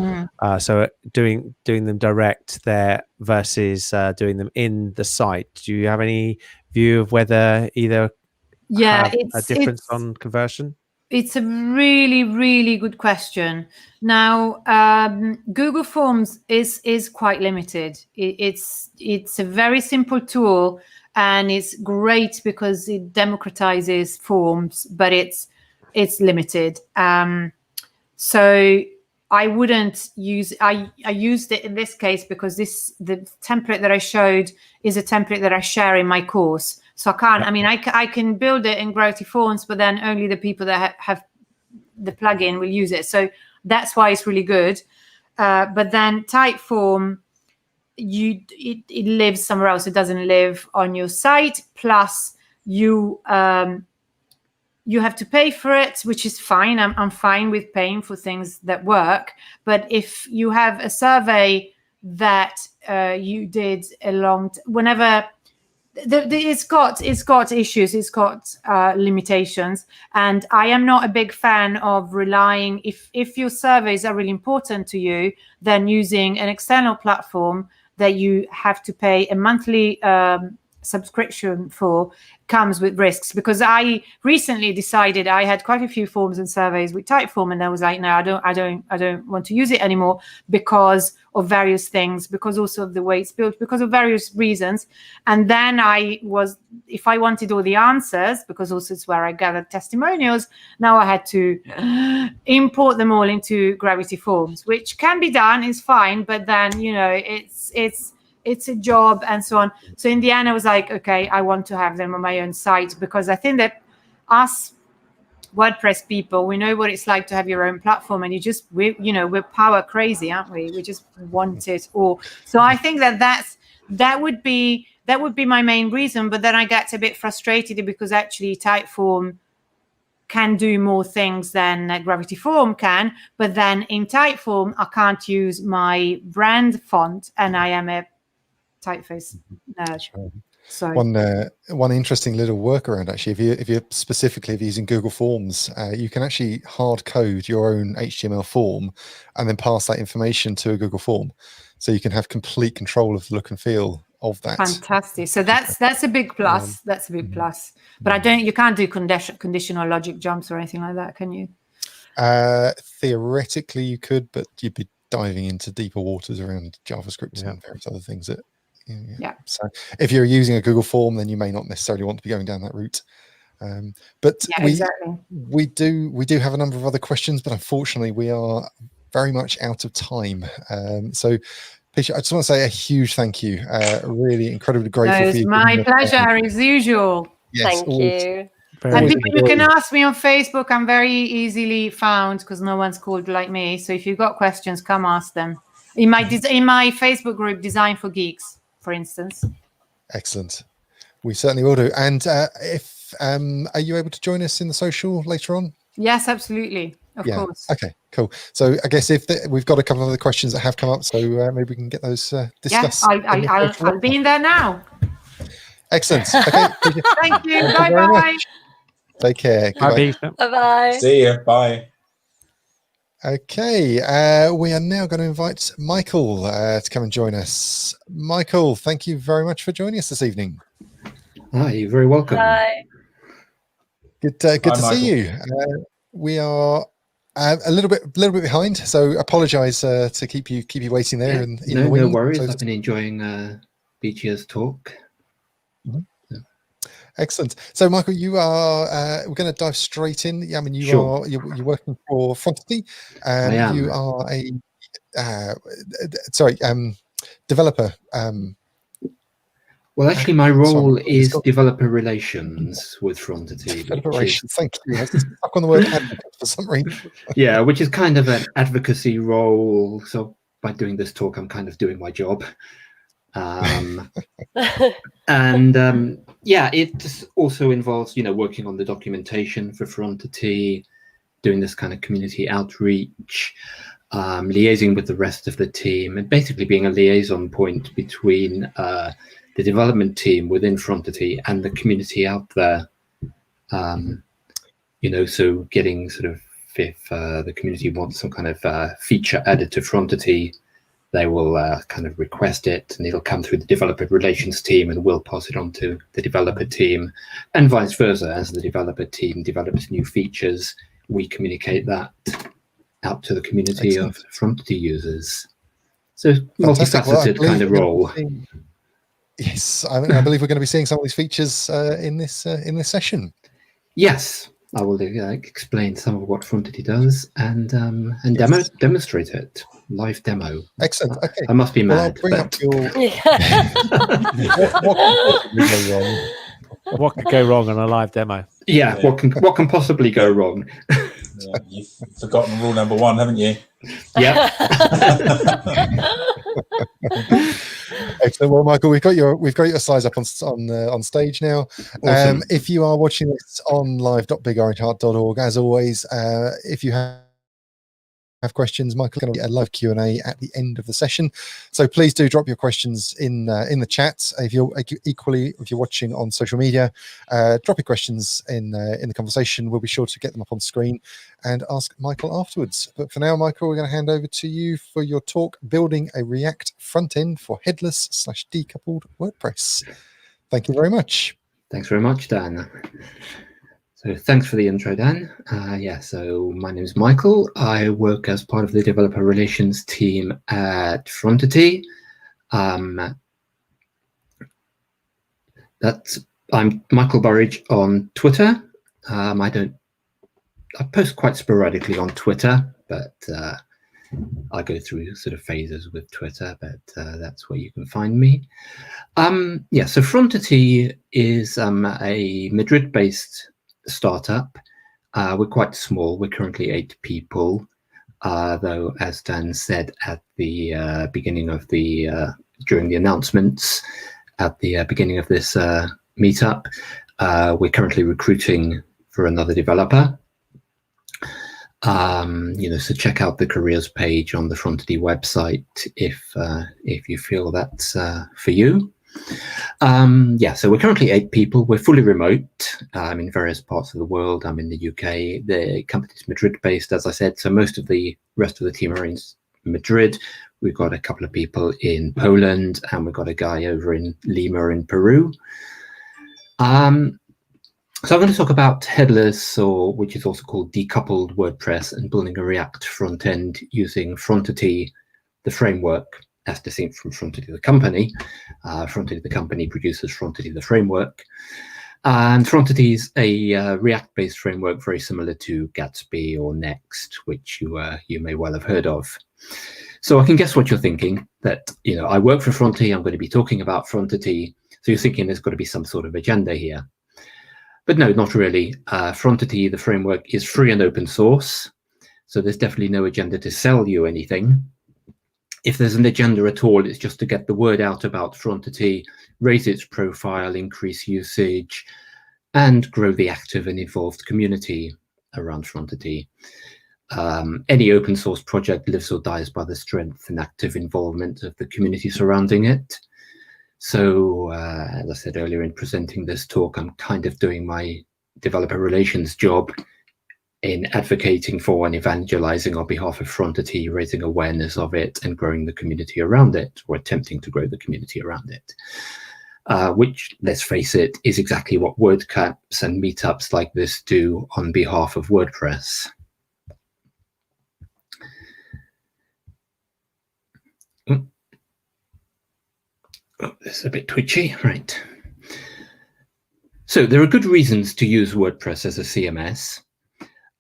so doing them direct there versus doing them in the site. Do you have any view of whether either have a difference on conversion? It's a really good question. Now, Google Forms is quite limited. It's a very simple tool, and it's great because it democratizes forms, but it's limited. So I wouldn't use. I used it in this case because the template that I showed is a template that I share in my course. So I can't. I mean, I can build it in Gravity Forms, but then only the people that have the plugin will use it. So that's why it's really good. But then Typeform, it lives somewhere else. It doesn't live on your site. Plus, you have to pay for it, which is fine. I'm fine with paying for things that work. But if you have a survey that you did whenever. It's got issues, it's got limitations, and I am not a big fan of relying. If your surveys are really important to you, then using an external platform that you have to pay a monthly subscription for comes with risks. Because I recently decided, I had quite a few forms and surveys with Typeform, and I was like, no, I don't want to use it anymore because of various things, because also of the way it's built, because of various reasons. And then if I wanted all the answers, because also it's where I gathered testimonials, now I had to import them all into Gravity Forms, which can be done, is fine, but then it's a job and so on. So in the end, I was like, okay, I want to have them on my own site, because I think that us WordPress people, we know what it's like to have your own platform, and we're power crazy, aren't we? We just want it all. So I think that would be my main reason. But then I get a bit frustrated because actually Typeform can do more things than Gravity Form can. But then in Typeform, I can't use my brand font, and I am a typeface nerd. Sure. So one interesting little workaround, actually, if you're specifically using Google Forms, you can actually hard code your own HTML form and then pass that information to a Google form, so you can have complete control of the look and feel of that. Fantastic. So that's a big plus. That's a big plus. But you can't do conditional logic jumps or anything like that, can you? Theoretically, you could, but you'd be diving into deeper waters around JavaScript and various other things that. Yeah. So if you're using a Google form, then you may not necessarily want to be going down that route. But we do have a number of other questions, but unfortunately we are very much out of time. So, Piccia, I just want to say a huge thank you. Really incredibly grateful for It's you. my pleasure, as usual. Yes, Thank always, you. And always people, you can enjoy. ask me on Facebook. I'm very easily found because no one's called like me. So if you've got questions, come ask them. In my Facebook group, Design for Geeks, for instance. Excellent. We certainly will do. And if are you able to join us in the social later on? Yes, absolutely. Of course. Okay, cool. So I guess if we've got a couple of other questions that have come up, so maybe we can get those discussed. Yeah, I'll be in there now. Excellent. Okay. Thank you. Thank you very Bye-bye. much. Take care. Goodbye. Bye-bye. See ya. Bye. Okay, we are now going to invite Michael to come and join us. Michael, thank you very much for joining us this evening. Hi, you're very welcome. Bye. Good to Michael. see you. We are a little bit behind, so apologise to keep you waiting there. Yeah, in no, the wing, no worries. so I've been enjoying Piccia's talk. Excellent. So, Michael, you are. We're going to dive straight in. I mean, Sure. you're working for Frontity. I am. You are a developer. Well, actually, my role sorry, is developer relations with Frontity. Developer relations. Thank you. I was stuck on the word advocate for some reason. Yeah, which is kind of an advocacy role. So by doing this talk, I'm kind of doing my job. And yeah, it also involves, working on the documentation for Frontity, doing this kind of community outreach, liaising with the rest of the team, and basically being a liaison point between the development team within Frontity and the community out there. So getting sort of, if the community wants some kind of feature added to Frontity, they will kind of request it, and it'll come through the developer relations team, and we'll pass it on to the developer team, and vice versa. As the developer team develops new features, we communicate that out to the community of Frontity users. So multifaceted kind of role. Yes, I believe we're going to be seeing some of these features in this session. Yes, I will explain some of what Frontity does and demonstrate it. Live demo. Excellent. Okay. I must be mad. Well, I'll bring up your... What could go wrong on a live demo? Yeah, what can possibly go wrong? Yeah, you've forgotten rule number 1, haven't you? Yeah. Excellent. Well, Michael, we've got your slides up on stage now. Awesome. If you are watching this on live.bigorangeheart.org, as always, if you have questions, Michael's going to get a live Q&A at the end of the session, so please do drop your questions in the chat. If you're watching on social media, drop your questions in the conversation. We'll be sure to get them up on screen and ask Michael afterwards. But for now, Michael, we're going to hand over to you for your talk, Building a React Front End for Headless / Decoupled WordPress. Thank you very much. Thanks very much, Dan. So thanks for the intro, Dan. So my name is Michael. I work as part of the developer relations team at Frontity. I'm Michael Burridge on Twitter. I post quite sporadically on Twitter, but I go through sort of phases with Twitter, but that's where you can find me. So Frontity is a Madrid-based startup. We're quite small. We're currently 8 people, though, as Dan said at the beginning of during the announcements at the beginning of this meetup, we're currently recruiting for another developer. So check out the careers page on the Frontity website if you feel that's for you. So we're currently 8 people. We're fully remote. I'm in various parts of the world. I'm in the UK. The company's Madrid-based, as I said, so most of the rest of the team are in Madrid. We've got a couple of people in Poland, and we've got a guy over in Lima in Peru. So I'm going to talk about headless, which is also called decoupled WordPress, and building a React front end using Frontity, the framework, as distinct from Frontity the company. Frontity the company produces Frontity the framework. And Frontity is a React-based framework very similar to Gatsby or Next, which you may well have heard of. So I can guess what you're thinking, that I work for Frontity, I'm going to be talking about Frontity. So you're thinking there's got to be some sort of agenda here. But no, not really. Frontity, the framework, is free and open source. So there's definitely no agenda to sell you anything. If there's an agenda at all, it's just to get the word out about Frontity, raise its profile, increase usage, and grow the active and involved community around Frontity. Any open source project lives or dies by the strength and active involvement of the community surrounding it. So, as I said earlier in presenting this talk, I'm kind of doing my developer relations job in advocating for and evangelizing on behalf of Frontity, raising awareness of it and growing the community around it, or attempting to grow the community around it. Which, let's face it, is exactly what WordCamps and meetups like this do on behalf of WordPress. Oh, this is a bit twitchy, right. So there are good reasons to use WordPress as a CMS.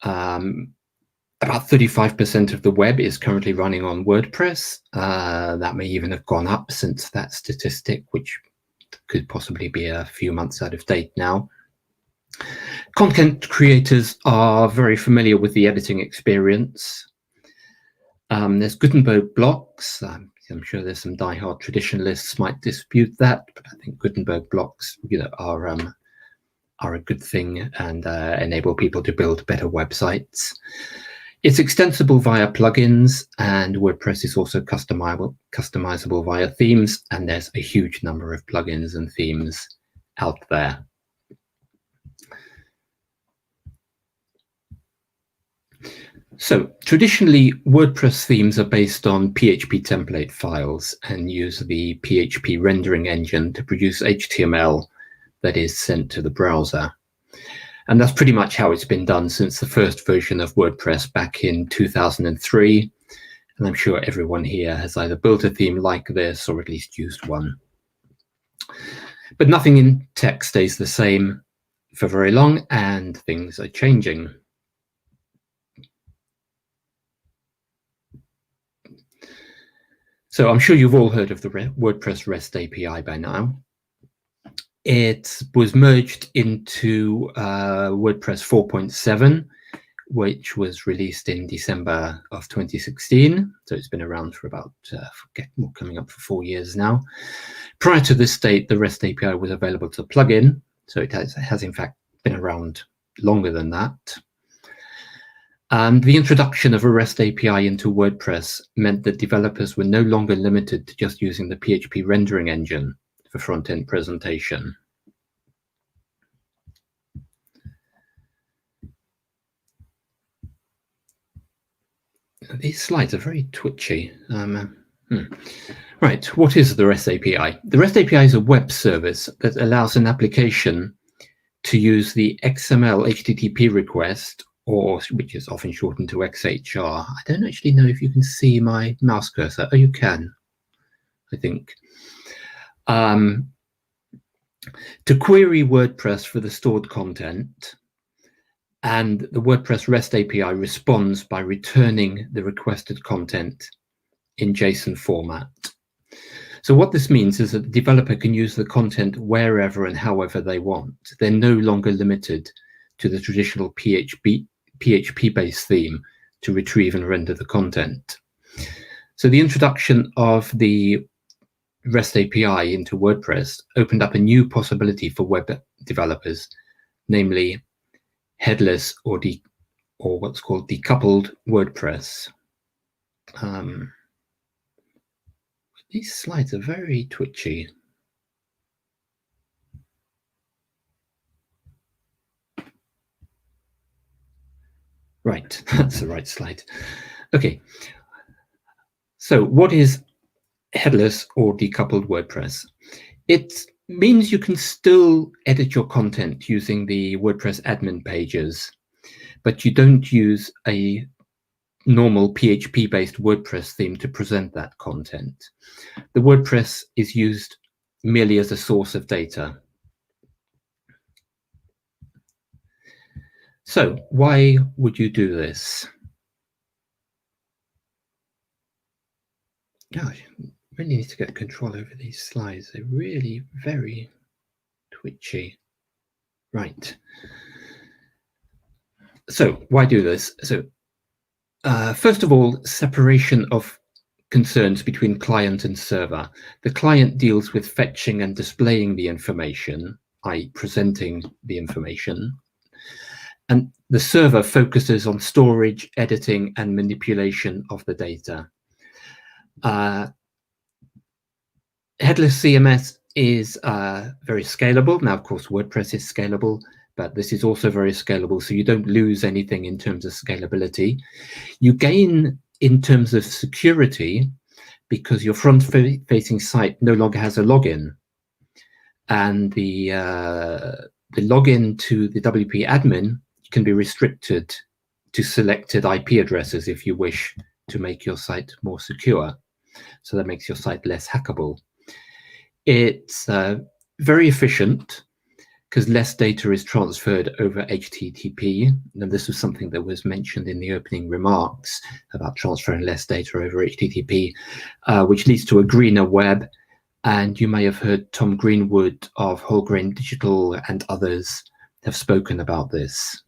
About 35% of the web is currently running on WordPress. That may even have gone up since that statistic, which could possibly be a few months out of date now. Content creators are very familiar with the editing experience. There's Gutenberg blocks. I'm sure there's some diehard traditionalists might dispute that, but I think Gutenberg blocks, are a good thing and enable people to build better websites. It's extensible via plugins, and WordPress is also customizable via themes, and there's a huge number of plugins and themes out there. So traditionally, WordPress themes are based on PHP template files and use the PHP rendering engine to produce HTML that is sent to the browser. And that's pretty much how it's been done since the first version of WordPress back in 2003. And I'm sure everyone here has either built a theme like this or at least used one. But nothing in tech stays the same for very long, and things are changing. So I'm sure you've all heard of the WordPress REST API by now. It was merged into WordPress 4.7, which was released in December of 2016. So it's been around for about, coming up for 4 years now. Prior to this date, the REST API was available to plug in. So it has in fact been around longer than that. And the introduction of a REST API into WordPress meant that developers were no longer limited to just using the PHP rendering engine for front-end presentation. These slides are very twitchy. Right, what is the REST API? The REST API is a web service that allows an application to use the XML HTTP request, or which is often shortened to XHR. I don't actually know if you can see my mouse cursor. Oh, you can, I think. To query WordPress for the stored content, and the WordPress REST API responds by returning the requested content in JSON format. So what this means is that the developer can use the content wherever and however they want. They're no longer limited to the traditional PHP-based theme to retrieve and render the content. So the introduction of the REST API into WordPress opened up a new possibility for web developers, namely headless or what's called decoupled WordPress. These slides are very twitchy. Right, that's the right slide. Okay, so what is headless or decoupled WordPress? It means you can still edit your content using the WordPress admin pages, but you don't use a normal PHP-based WordPress theme to present that content. The WordPress is used merely as a source of data. So why would you do this? Gosh, I really need to get control over these slides. They're really very twitchy. Right. So why do this? So first of all, separation of concerns between client and server. The client deals with fetching and displaying the information, i.e. presenting the information. And the server focuses on storage, editing, and manipulation of the data. Headless CMS is very scalable. Now, of course, WordPress is scalable, but this is also very scalable, so you don't lose anything in terms of scalability. You gain in terms of security because your front-facing site no longer has a login. And the login to the WP admin can be restricted to selected IP addresses if you wish to make your site more secure. So that makes your site less hackable. It's very efficient because less data is transferred over HTTP. And this was something that was mentioned in the opening remarks about transferring less data over HTTP, which leads to a greener web. And you may have heard Tom Greenwood of Whole Grain Digital and others have spoken about this.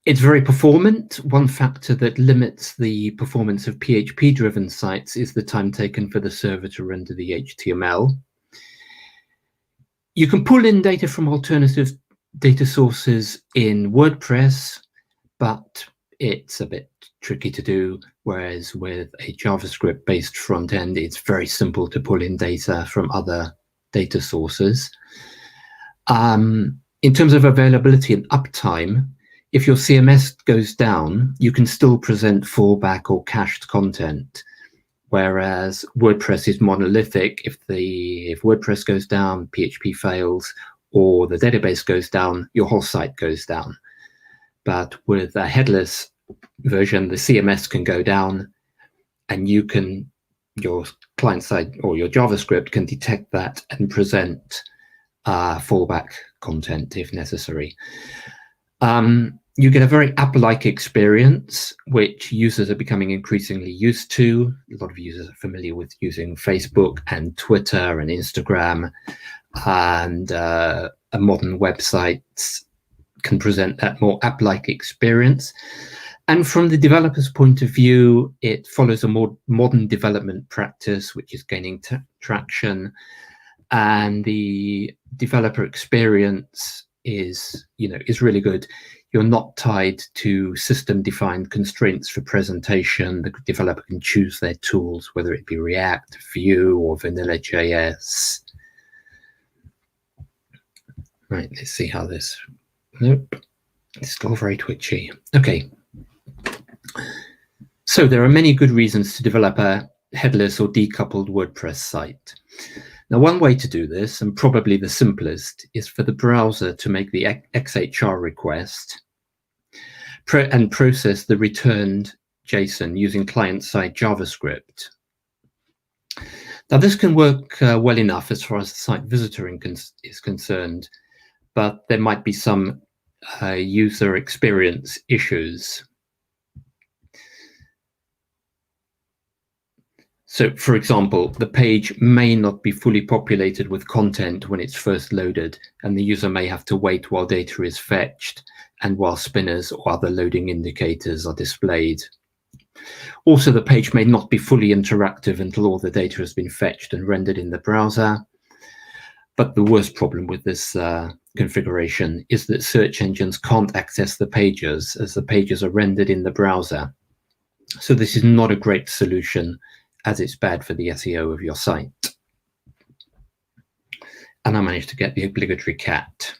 It's very performant. One factor that limits the performance of PHP-driven sites is the time taken for the server to render the HTML. You can pull in data from alternative data sources in WordPress, but it's a bit tricky to do, whereas with a JavaScript-based front end, it's very simple to pull in data from other data sources. In terms of availability and uptime, if your CMS goes down, you can still present fallback or cached content, whereas WordPress is monolithic. If WordPress goes down, PHP fails, or the database goes down, your whole site goes down. But with a headless version, the CMS can go down, and your client side or your JavaScript can detect that and present fallback content if necessary. You get a very app-like experience, which users are becoming increasingly used to. A lot of users are familiar with using Facebook and Twitter and Instagram, and a modern website can present that more app-like experience. And from the developer's point of view, it follows a more modern development practice, which is gaining traction. And the developer experience is really good. You're not tied to system-defined constraints for presentation. The developer can choose their tools, whether it be React, Vue, or Vanilla.js. Right, let's see how this... Nope, it's still very twitchy. Okay. So there are many good reasons to develop a headless or decoupled WordPress site. Now, one way to do this, and probably the simplest, is for the browser to make the XHR request and process the returned JSON using client-side JavaScript. Now, this can work well enough as far as the site visitor is concerned, but there might be some user experience issues. So, for example, the page may not be fully populated with content when it's first loaded, and the user may have to wait while data is fetched and while spinners or other loading indicators are displayed. Also, the page may not be fully interactive until all the data has been fetched and rendered in the browser. But the worst problem with this configuration is that search engines can't access the pages as the pages are rendered in the browser. So this is not a great solution, as it's bad for the SEO of your site. And I managed to get the obligatory cat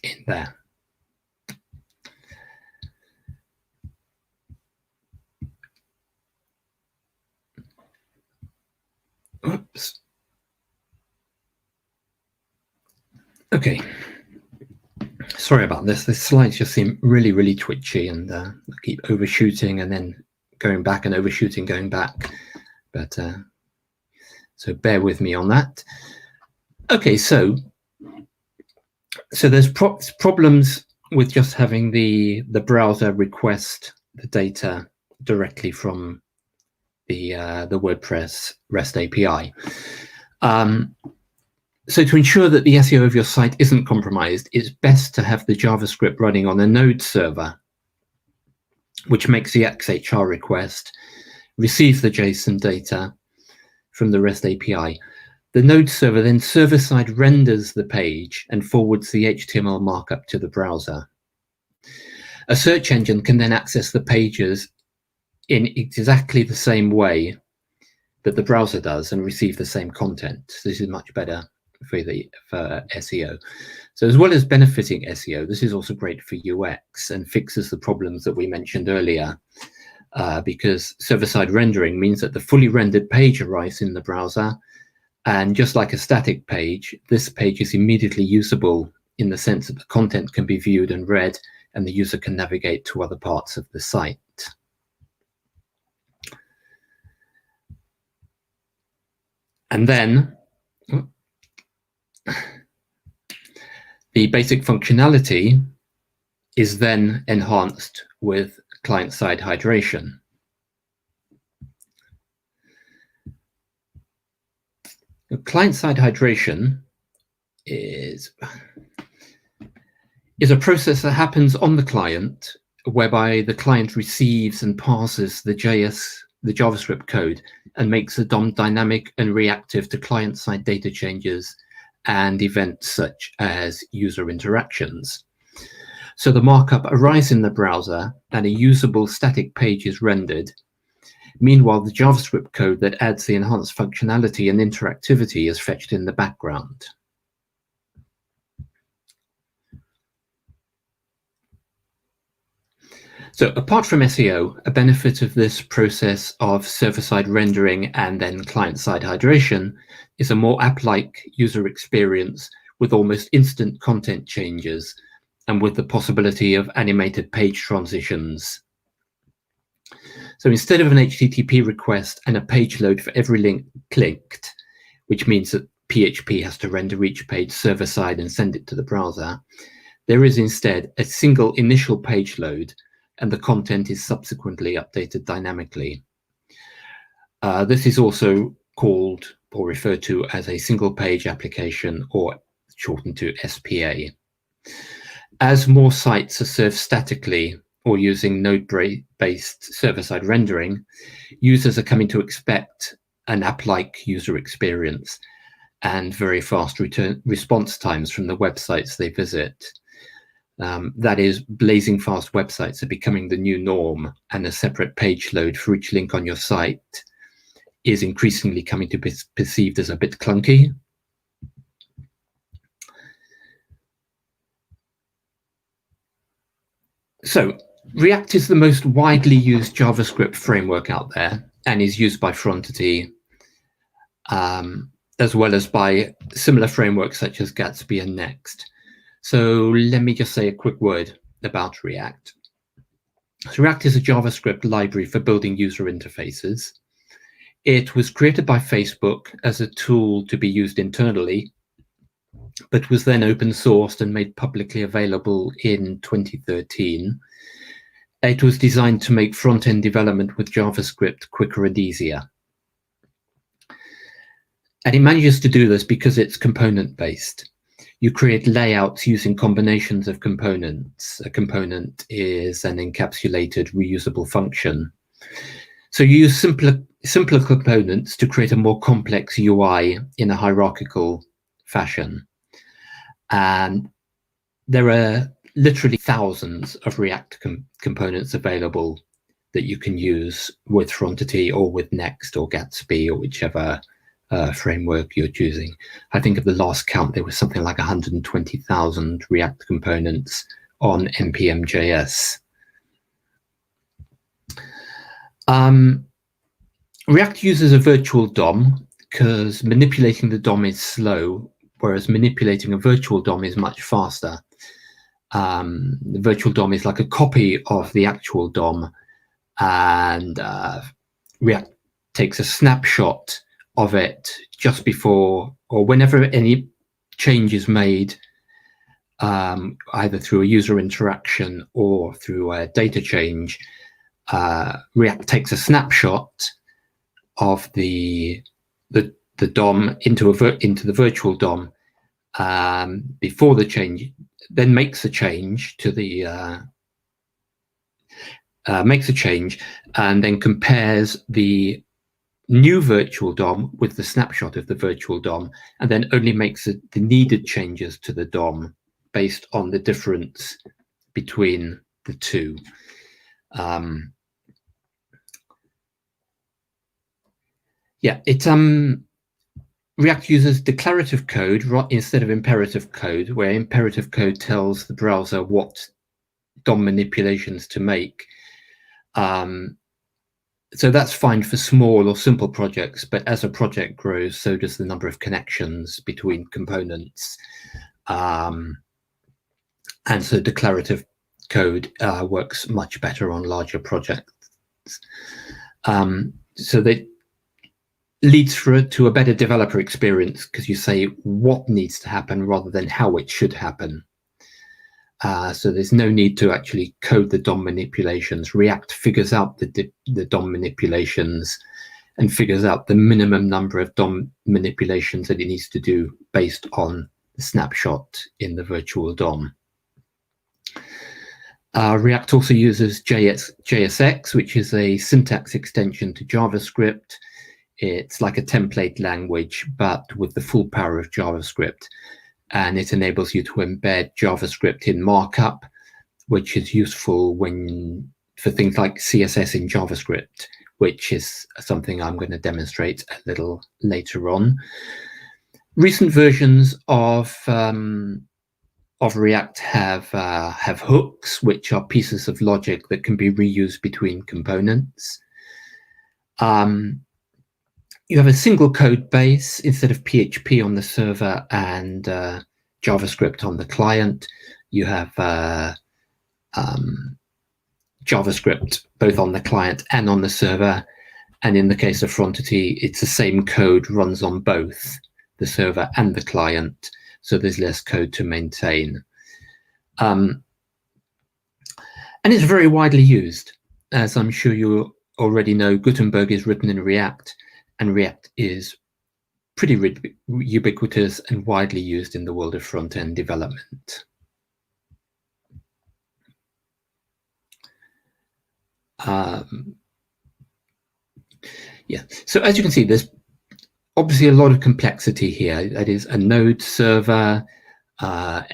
in there. Oops. Okay. Sorry about this. The slides just seem really, really twitchy, and I keep overshooting and then going back and overshooting, going back. But so bear with me on that. Okay, so So there's problems with just having the browser request the data directly from the WordPress REST API. So to ensure that the SEO of your site isn't compromised, it's best to have the JavaScript running on a node server, which makes the XHR request, receives the JSON data from the REST API. The node server then server-side renders the page and forwards the HTML markup to the browser. A search engine can then access the pages in exactly the same way that the browser does and receive the same content. This is much better for SEO. So as well as benefiting SEO, this is also great for UX and fixes the problems that we mentioned earlier, because server-side rendering means that the fully rendered page arrives in the browser, and just like a static page, this page is immediately usable in the sense that the content can be viewed and read, and the user can navigate to other parts of the site. And then the basic functionality is then enhanced with client-side hydration. Client-side hydration is a process that happens on the client, whereby the client receives and parses the JavaScript code and makes the DOM dynamic and reactive to client-side data changes and events such as user interactions. So the markup arrives in the browser and a usable static page is rendered. Meanwhile, the JavaScript code that adds the enhanced functionality and interactivity is fetched in the background. So apart from SEO, a benefit of this process of server-side rendering and then client-side hydration is a more app-like user experience with almost instant content changes and with the possibility of animated page transitions. So instead of an HTTP request and a page load for every link clicked, which means that PHP has to render each page server-side and send it to the browser, there is instead a single initial page load, and the content is subsequently updated dynamically. This is also called or referred to as a single page application, or shortened to SPA. As more sites are served statically or using node-based server-side rendering, users are coming to expect an app-like user experience and very fast response times from the websites they visit. That is, blazing fast websites are becoming the new norm, and a separate page load for each link on your site is increasingly coming to be perceived as a bit clunky. So React is the most widely used JavaScript framework out there and is used by Frontity, as well as by similar frameworks such as Gatsby and Next. So let me just say a quick word about React. So React is a JavaScript library for building user interfaces. It was created by Facebook as a tool to be used internally, but was then open sourced and made publicly available in 2013. It was designed to make front-end development with JavaScript quicker and easier. And it manages to do this because it's component-based. You create layouts using combinations of components. A component is an encapsulated reusable function. So you use simpler components to create a more complex UI in a hierarchical fashion. And there are literally thousands of React components available that you can use with Frontity or with Next or Gatsby or whichever framework you're choosing. I think at the last count, there was something like 120,000 React components on npm.js. React uses a virtual DOM because manipulating the DOM is slow, whereas manipulating a virtual DOM is much faster. The virtual DOM is like a copy of the actual DOM, and React takes a snapshot of it just before or whenever any change is made either through a user interaction or through a data change, React takes a snapshot of the DOM into the virtual DOM before the change, then makes a change to the and then compares the new virtual DOM with the snapshot of the virtual DOM, and then only makes the needed changes to the DOM based on the difference between the two. React uses declarative code instead of imperative code, where imperative code tells the browser what DOM manipulations to make. So that's fine for small or simple projects, but as a project grows, so does the number of connections between components. And so declarative code works much better on larger projects. So that leads to a better developer experience, because you say what needs to happen rather than how it should happen. So there's no need to actually code the DOM manipulations. React figures out the DOM manipulations and figures out the minimum number of DOM manipulations that it needs to do based on the snapshot in the virtual DOM. React also uses JSX, which is a syntax extension to JavaScript. It's like a template language, but with the full power of JavaScript. And it enables you to embed JavaScript in markup, which is useful for things like CSS in JavaScript, which is something I'm going to demonstrate a little later on. Recent versions of React have hooks, which are pieces of logic that can be reused between components. You have a single code base instead of PHP on the server and JavaScript on the client. You have JavaScript both on the client and on the server. And in the case of Frontity, it's the same code runs on both the server and the client. So there's less code to maintain. And it's very widely used. As I'm sure you already know, Gutenberg is written in React, and React is pretty ubiquitous and widely used in the world of front-end development. So as you can see, there's obviously a lot of complexity here. That is a node server,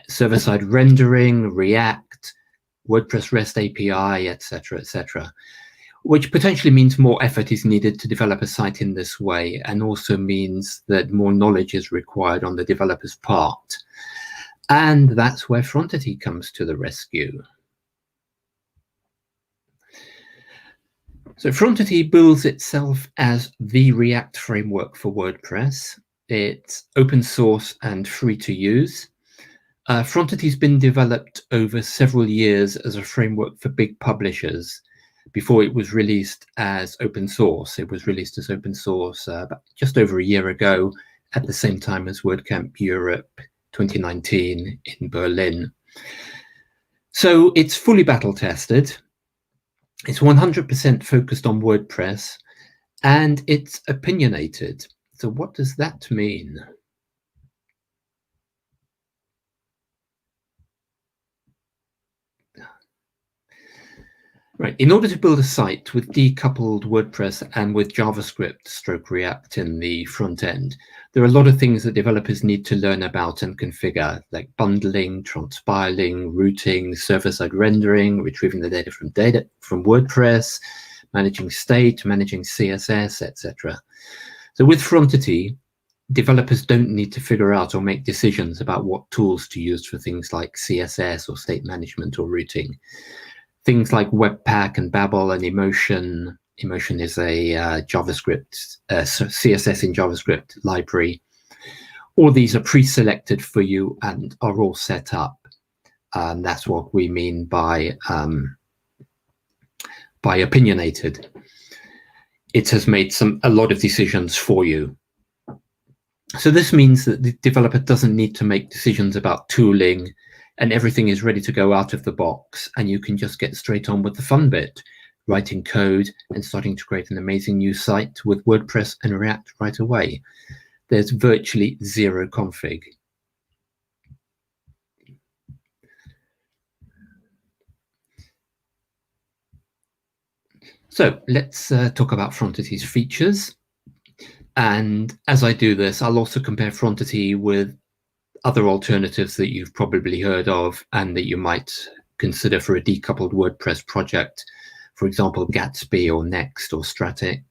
server-side rendering, React, WordPress REST API, etc., etc., which potentially means more effort is needed to develop a site in this way, and also means that more knowledge is required on the developer's part. And that's where Frontity comes to the rescue. So Frontity bills itself as the React framework for WordPress. It's open source and free to use. Frontity's been developed over several years as a framework for big publishers before it was released as open source. It was released as open source just over a year ago, at the same time as WordCamp Europe 2019 in Berlin. So it's fully battle tested. It's 100% focused on WordPress, and it's opinionated. So what does that mean? Right, in order to build a site with decoupled WordPress and with JavaScript / React in the front end, there are a lot of things that developers need to learn about and configure, like bundling, transpiling, routing, server-side rendering, retrieving the data from WordPress, managing state, managing CSS, etc. So with Frontity, developers don't need to figure out or make decisions about what tools to use for things like CSS or state management or routing. Things like Webpack and Babel and Emotion. Emotion is a JavaScript, CSS in JavaScript library. All these are pre-selected for you and are all set up. And that's what we mean by opinionated. It has made a lot of decisions for you. So this means that the developer doesn't need to make decisions about tooling. and everything is ready to go out of the box, and you can just get straight on with the fun bit, writing code and starting to create an amazing new site with WordPress and React right away. There's virtually zero config. So let's talk about Frontity's features. And as I do this, I'll also compare Frontity with other alternatives that you've probably heard of and that you might consider for a decoupled WordPress project. For example, Gatsby or Next or Static.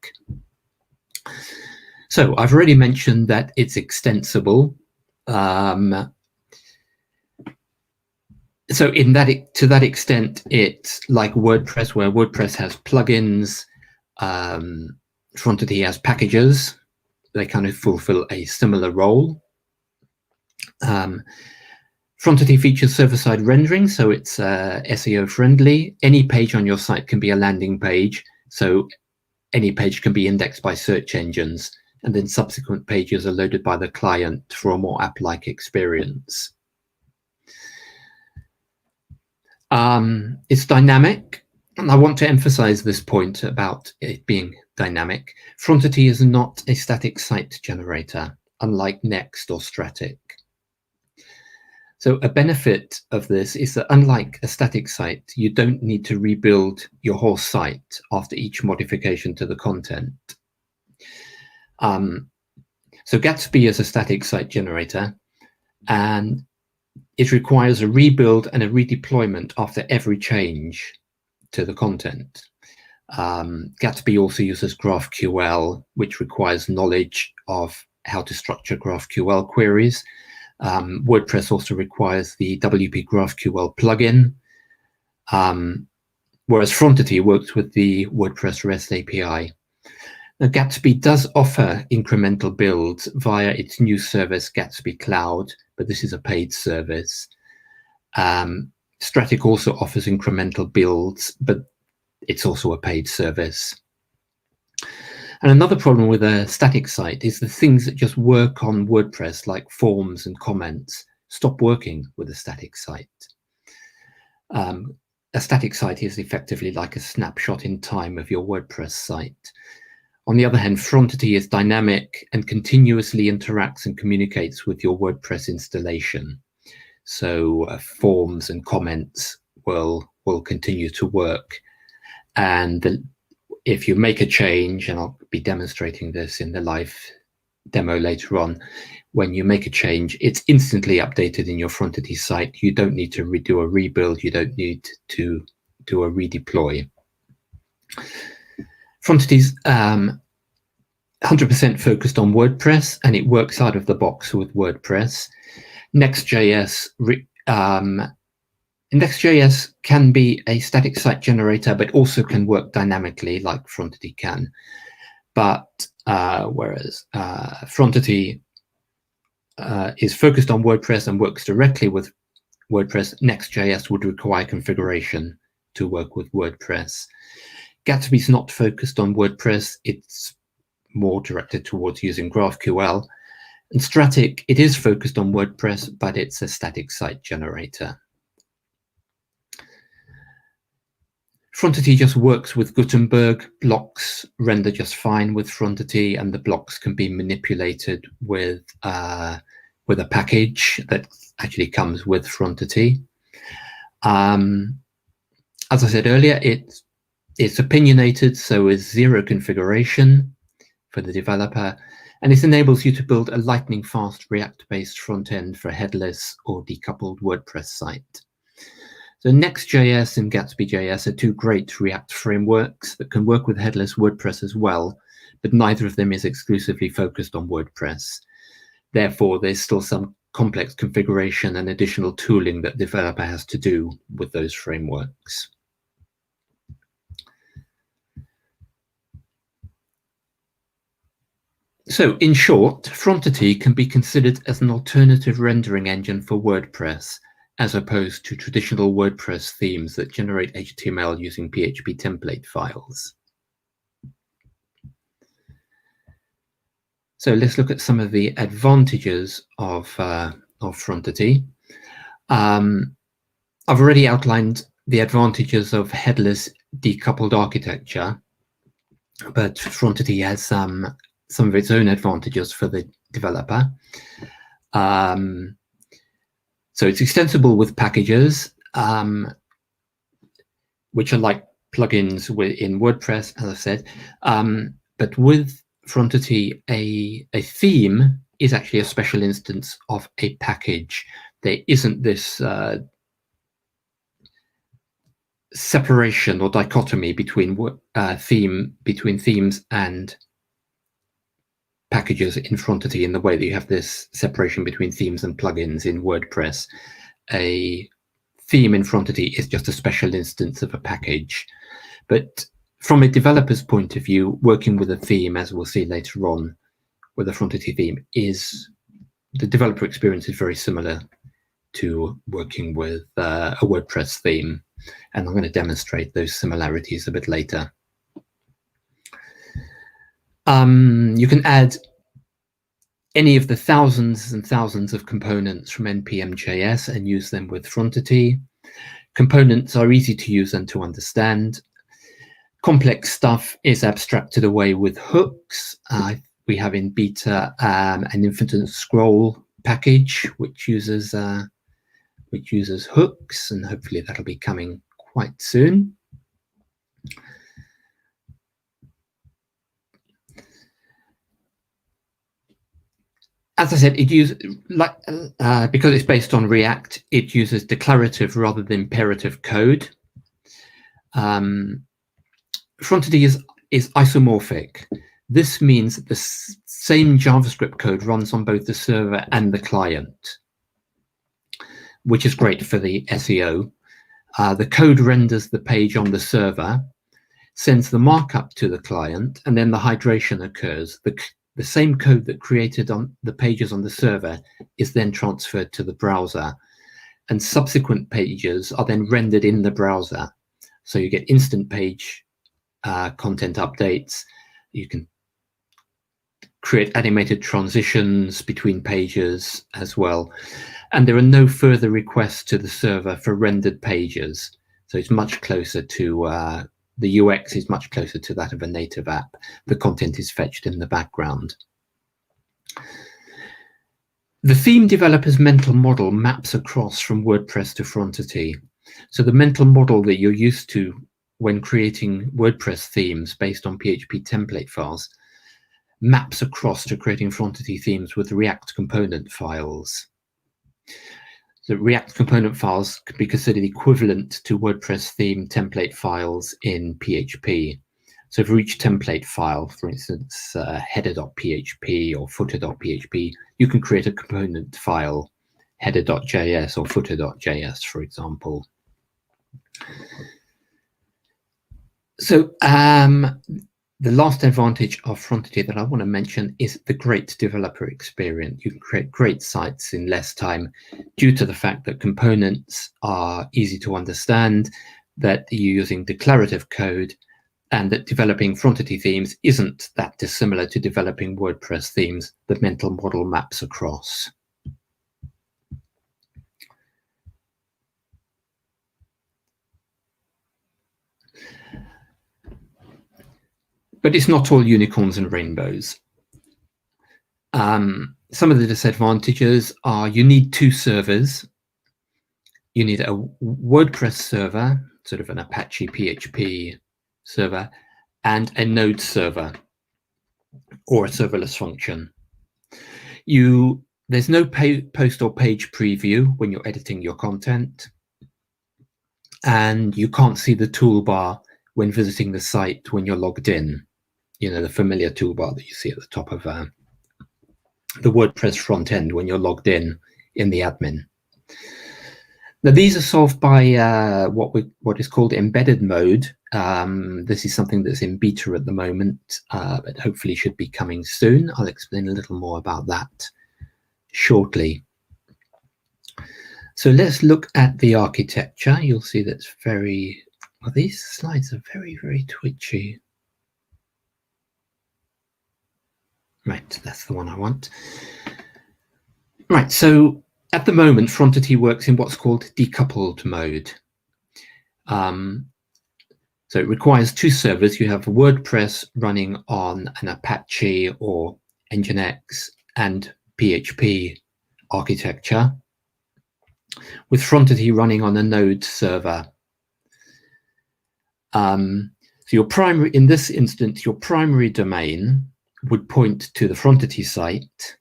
So I've already mentioned that it's extensible. So to that extent, it's like WordPress, where WordPress has plugins, Frontity has packages. They kind of fulfill a similar role. Frontity features server-side rendering, so it's SEO friendly. Any page on your site can be a landing page, so any page can be indexed by search engines, and then subsequent pages are loaded by the client for a more app-like experience. It's dynamic, and I want to emphasize this point about it being dynamic. Frontity is not a static site generator, unlike Next or Static. So a benefit of this is that unlike a static site, you don't need to rebuild your whole site after each modification to the content. So Gatsby is a static site generator, and it requires a rebuild and a redeployment after every change to the content. Gatsby also uses GraphQL, which requires knowledge of how to structure GraphQL queries. WordPress also requires the WP GraphQL plugin, whereas Frontity works with the WordPress REST API. Now, Gatsby does offer incremental builds via its new service, Gatsby Cloud, but this is a paid service. Static also offers incremental builds, but it's also a paid service. And another problem with a static site is the things that just work on WordPress, like forms and comments, stop working with a static site. A static site is effectively like a snapshot in time of your WordPress site. On the other hand, Frontity is dynamic and continuously interacts and communicates with your WordPress installation. So forms and comments will continue to work. And if you make a change, and I'll be demonstrating this in the live demo later on, when you make a change, it's instantly updated in your Frontity site. You don't need to redo a rebuild. You don't need to do a redeploy. Frontity's 100% focused on WordPress, and it works out of the box with WordPress. Next.js can be a static site generator, but also can work dynamically like Frontity can. But whereas Frontity is focused on WordPress and works directly with WordPress, Next.js would require configuration to work with WordPress. Gatsby is not focused on WordPress. It's more directed towards using GraphQL. And Static, it is focused on WordPress, but it's a static site generator. Frontity just works with Gutenberg. Blocks render just fine with Frontity, and the blocks can be manipulated with a package that actually comes with Frontity. As I said earlier, it's opinionated, so is zero configuration for the developer, and it enables you to build a lightning-fast React-based front-end for a headless or decoupled WordPress site. So Next.js and Gatsby.js are two great React frameworks that can work with headless WordPress as well, but neither of them is exclusively focused on WordPress. Therefore, there's still some complex configuration and additional tooling that the developer has to do with those frameworks. So, in short, Frontity can be considered as an alternative rendering engine for WordPress, as opposed to traditional WordPress themes that generate HTML using PHP template files. So let's look at some of the advantages of Frontity. I've already outlined the advantages of headless decoupled architecture, but Frontity has some of its own advantages for the developer. So it's extensible with packages, which are like plugins in WordPress, as I said. But with Frontity, a theme is actually a special instance of a package. There isn't this separation or dichotomy between themes and packages in Frontity in the way that you have this separation between themes and plugins in WordPress. A theme in Frontity is just a special instance of a package. But from a developer's point of view, working with a theme, as we'll see later on with a Frontity theme, is the developer experience is very similar to working with a WordPress theme. And I'm going to demonstrate those similarities a bit later. You can add any of the thousands and thousands of components from npm.js and use them with Frontity. Components are easy to use and to understand. Complex stuff is abstracted away with hooks. We have in beta an infinite scroll package which uses hooks, and hopefully that'll be coming quite soon. As I said, it uses because it's based on React, it uses declarative rather than imperative code. Frontity is isomorphic. This means that the same JavaScript code runs on both the server and the client, which is great for the SEO. The code renders the page on the server, sends the markup to the client, and then the hydration occurs. The same code that created on the pages on the server is then transferred to the browser, and subsequent pages are then rendered in the browser. So you get instant page content updates. You can create animated transitions between pages as well. And there are no further requests to the server for rendered pages. So it's much closer to the UX is much closer to that of a native app. The content is fetched in the background. The theme developer's mental model maps across from WordPress to Frontity. So the mental model that you're used to when creating WordPress themes based on PHP template files maps across to creating Frontity themes with React component files. The React component files can be considered equivalent to WordPress theme template files in PHP. So for each template file, for instance, header.php or footer.php, you can create a component file, header.js or footer.js, for example. So the last advantage of Frontity that I want to mention is the great developer experience. You can create great sites in less time due to the fact that components are easy to understand, that you're using declarative code, and that developing Frontity themes isn't that dissimilar to developing WordPress themes. The mental model maps across. But it's not all unicorns and rainbows. Some of the disadvantages are you need two servers. You need a WordPress server, sort of an Apache PHP server, and a Node server or a serverless function. There's no post or page preview when you're editing your content, and you can't see the toolbar when visiting the site when you're logged in. You know, the familiar toolbar that you see at the top of the WordPress front end when you're logged in the admin. Now, these are solved by what is called embedded mode. This is something that's in beta at the moment, but hopefully should be coming soon. I'll explain a little more about that shortly. So let's look at the architecture. You'll see that's very, well, these slides are very, very twitchy. Right, that's the one I want. Right, so At the moment, Frontity works in what's called decoupled mode. So it requires two servers. You have WordPress running on an Apache or Nginx and PHP architecture, with Frontity running on a Node server. So in this instance, your primary domain would point to the Frontity site,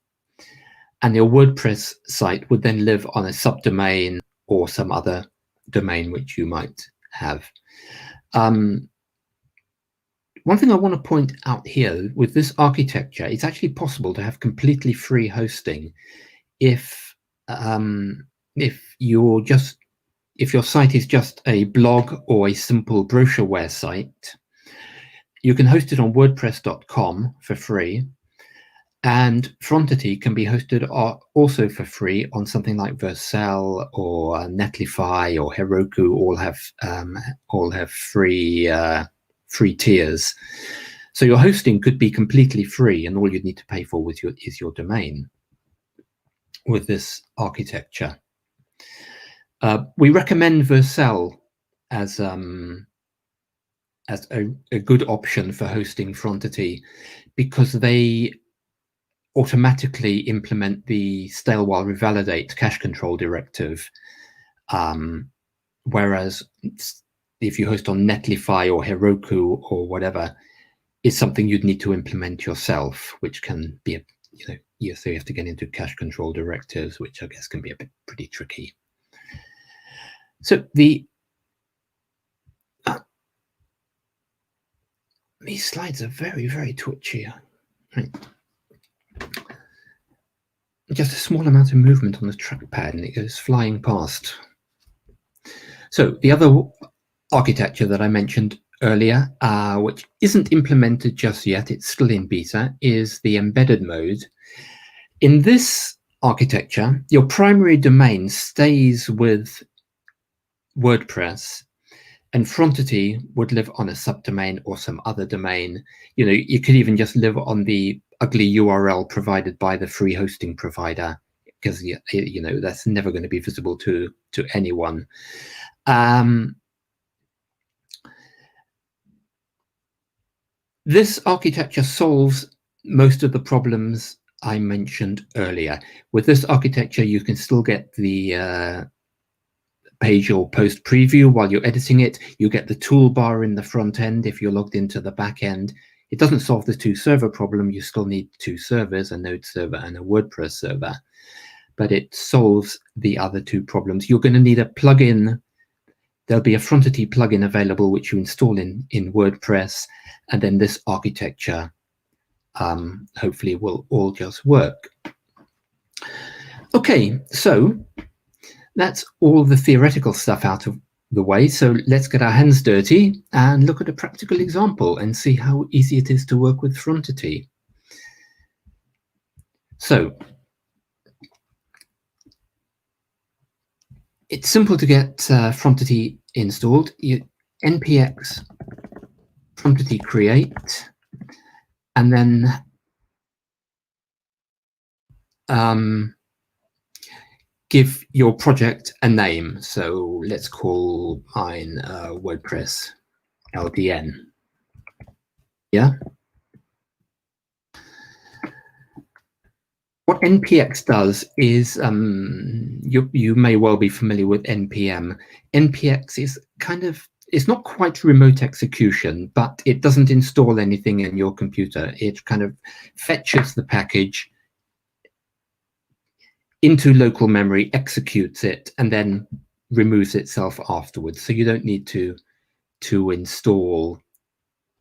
and your WordPress site would then live on a subdomain or some other domain which you might have. One thing I want to point out here with this architecture, it's actually possible to have completely free hosting if your site is just a blog or a simple brochureware site. You can host it on WordPress.com for free, and Frontity can be hosted also for free on something like Vercel or Netlify or Heroku. All have free tiers. So your hosting could be completely free, and all you need to pay for is your domain with this architecture. We recommend Vercel as a good option for hosting Frontity, because they automatically implement the stale while revalidate cache control directive, whereas if you host on Netlify or Heroku or whatever, it's something you'd need to implement yourself, which can be so you have to get into cache control directives, which I guess can be pretty tricky. So these slides are very, very twitchy. Right. Just a small amount of movement on the trackpad and it goes flying past. So the other architecture that I mentioned earlier, which isn't implemented just yet, it's still in beta, is the embedded mode. In this architecture, your primary domain stays with WordPress, and Frontity would live on a subdomain or some other domain. You could even just live on the ugly URL provided by the free hosting provider, because that's never going to be visible to anyone. This architecture solves most of the problems I mentioned earlier. With this architecture, you can still get the page or post preview while you're editing it. You get the toolbar in the front end if you're logged into the back end. It doesn't solve the two server problem. You still need two servers, a Node server and a WordPress server, but it solves the other two problems. You're going to need a plugin. There'll be a Frontity plugin available, which you install in WordPress, and then this architecture hopefully will all just work. Okay, so that's all the theoretical stuff out of the way. So let's get our hands dirty and look at a practical example and see how easy it is to work with Frontity. So it's simple to get Frontity installed. npx Frontity create, and then give your project a name. So let's call mine WordPress-LDN. Yeah. What npx does is, you may well be familiar with npm. npx is it's not quite remote execution, but it doesn't install anything in your computer. It kind of fetches the package into local memory, executes it, and then removes itself afterwards. So you don't need to install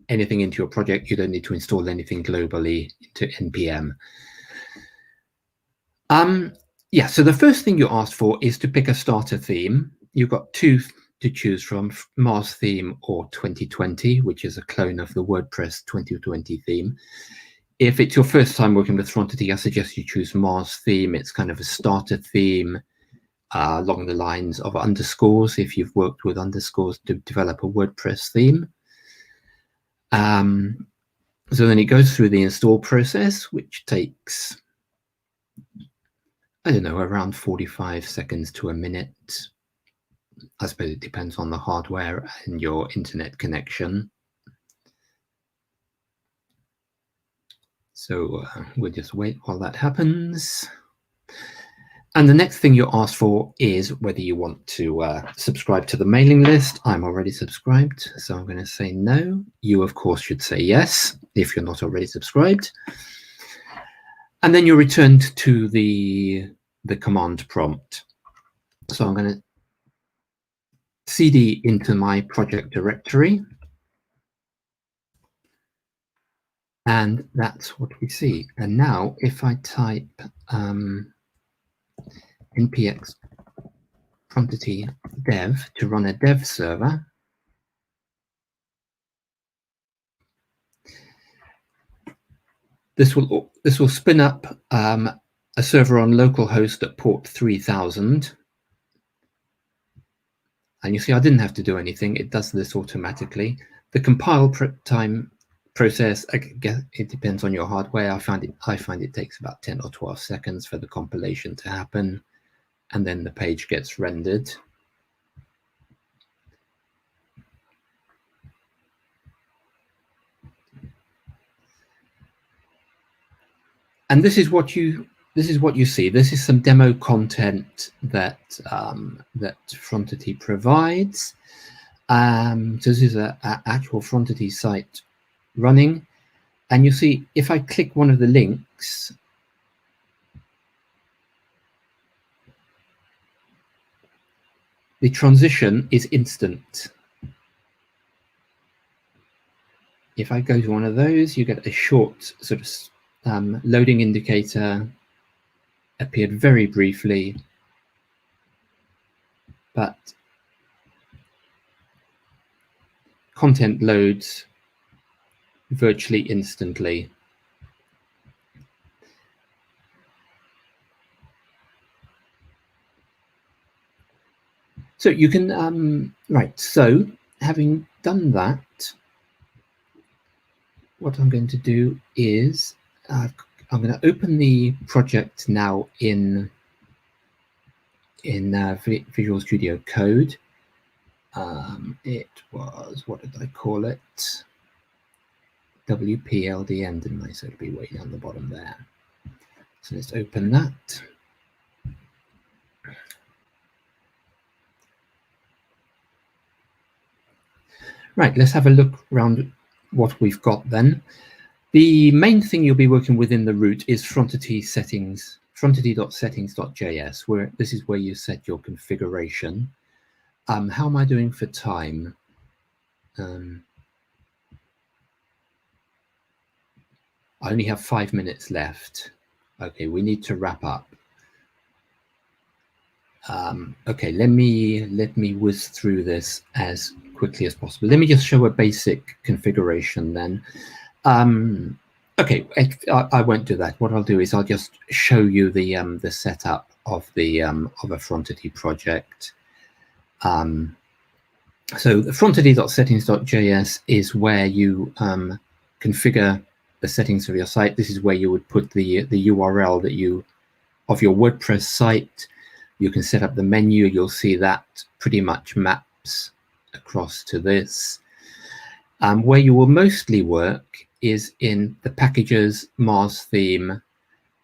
anything into your project. You don't need to install anything globally into npm. Yeah, so the first thing you asked for is to pick a starter theme. You've got two to choose from, Mars theme or 2020, which is a clone of the WordPress 2020 theme. If it's your first time working with Frontity, I suggest you choose Mars theme. It's kind of a starter theme along the lines of underscores, if you've worked with underscores to develop a WordPress theme. So then it goes through the install process, which takes I don't know, around 45 seconds to a minute. I suppose it depends on the hardware and your internet connection. So we'll just wait while that happens. And the next thing you're asked for is whether you want to subscribe to the mailing list. I'm already subscribed, so I'm going to say no. You, of course, should say yes if you're not already subscribed. And then you're returned to the command prompt. So I'm going to cd into my project directory. And that's what we see. And now if I type npx quantity dev to run a dev server, this will spin up a server on localhost at port 3000. And you see, I didn't have to do anything. It does this automatically. The compile time process, it depends on your hardware. I find it takes about 10 or 12 seconds for the compilation to happen, and then the page gets rendered. And this is what you see. This is some demo content that that Frontity provides. So this is an actual Frontity site running, and you see if I click one of the links, the transition is instant. If I go to one of those, you get a short sort of loading indicator, appeared very briefly, but content loads virtually instantly. So you can, right, so having done that, what I'm going to do is I'm going to open the project now in Visual Studio Code. It was, what did I call it? WPLDN, didn't I? So it'll be way down the bottom there. So let's open that. Right, let's have a look around what we've got then. The main thing you'll be working with in the root is Frontity settings, frontity.settings.js, where this is where you set your configuration. How am I doing for time? I only have 5 minutes left. Okay, we need to wrap up. Okay, let me whiz through this as quickly as possible. Let me just show a basic configuration then. Okay, I won't do that. What I'll do is I'll just show you the setup of of a Frontity project. So the frontity.settings.js is where you configure the settings of your site. This is where you would put the URL of your WordPress site. You can set up the menu. You'll see that pretty much maps across to this. Where you will mostly work is in the packages Mars theme.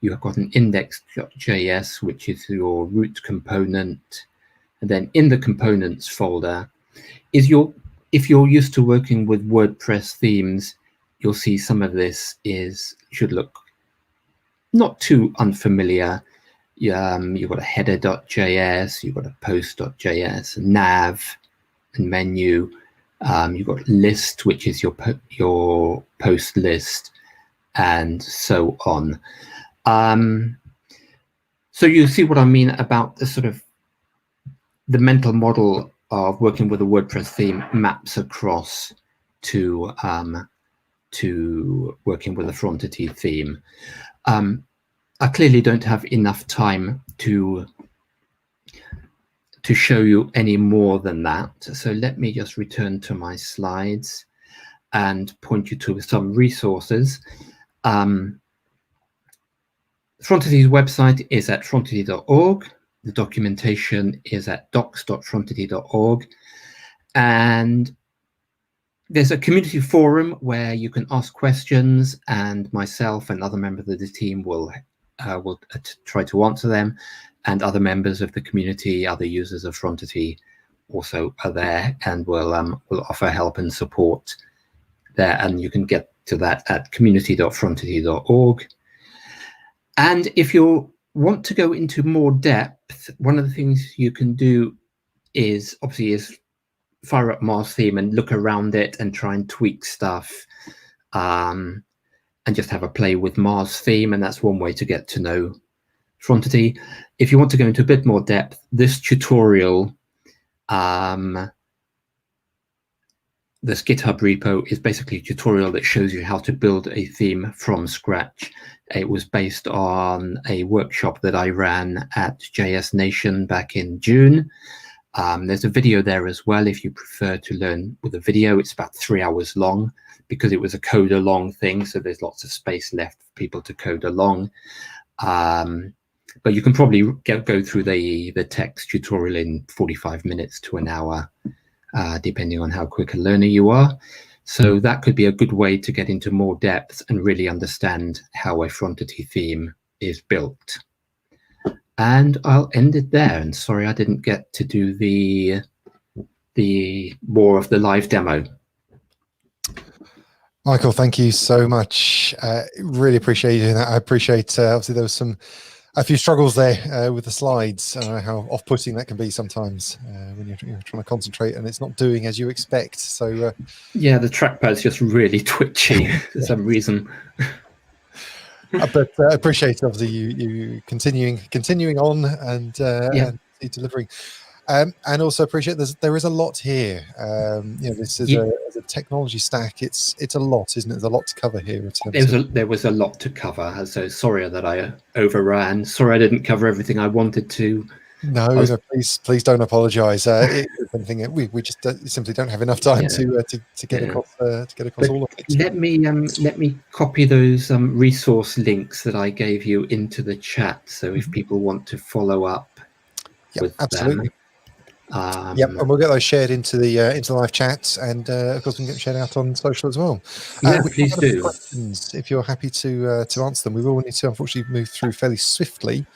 You have got an index.js, which is your root component. And then in the components folder is if you're used to working with WordPress themes, you'll see some of this should look not too unfamiliar. You've got a header.js, you've got a post.js, nav and menu. You've got list, which is your post list, and so on. So you see what I mean about the sort of the mental model of working with a WordPress theme maps across to working with a Frontity theme. I clearly don't have enough time to show you any more than that. So let me just return to my slides and point you to some resources. Frontity's website is at frontity.org. The documentation is at docs.frontity.org. And there's a community forum where you can ask questions, and myself and other members of the team will try to answer them. And other members of the community, other users of Frontity, also are there and will offer help and support there. And you can get to that at community.frontity.org. And if you want to go into more depth, one of the things you can do is fire up Mars theme and look around it and try and tweak stuff, and just have a play with Mars theme. And that's one way to get to know Frontity. If you want to go into a bit more depth, this tutorial, this GitHub repo is basically a tutorial that shows you how to build a theme from scratch. It was based on a workshop that I ran at JS Nation back in June. There's a video there as well if you prefer to learn with a video. It's about 3 hours long because it was a code along thing, so there's lots of space left for people to code along. But you can probably go through the text tutorial in 45 minutes to an hour, depending on how quick a learner you are. So that could be a good way to get into more depth and really understand how a Frontity theme is built. And I'll end it there. And sorry I didn't get to do the more of the live demo. Michael, thank you so much. Really appreciate you doing that. I appreciate, obviously there was a few struggles there with the slides. I know how off-putting that can be sometimes when you're trying to concentrate and it's not doing as you expect. So yeah, the trackpad's just really twitchy for some reason. But I appreciate obviously you continuing on and delivering. And also appreciate there is a lot here. This is as a technology stack. It's a lot, isn't it? There's a lot to cover here. There was a lot to cover. So sorry that I overran. Sorry I didn't cover everything I wanted to. No, please don't apologise. Anything we just simply don't have enough time to get across all of it. Let me copy those resource links that I gave you into the chat. So if people want to follow up with absolutely. them. And we'll get those shared into the live chat, and of course we can get them shared out on social as well. Please do. Questions, if you're happy to answer them. We will need to unfortunately move through fairly swiftly,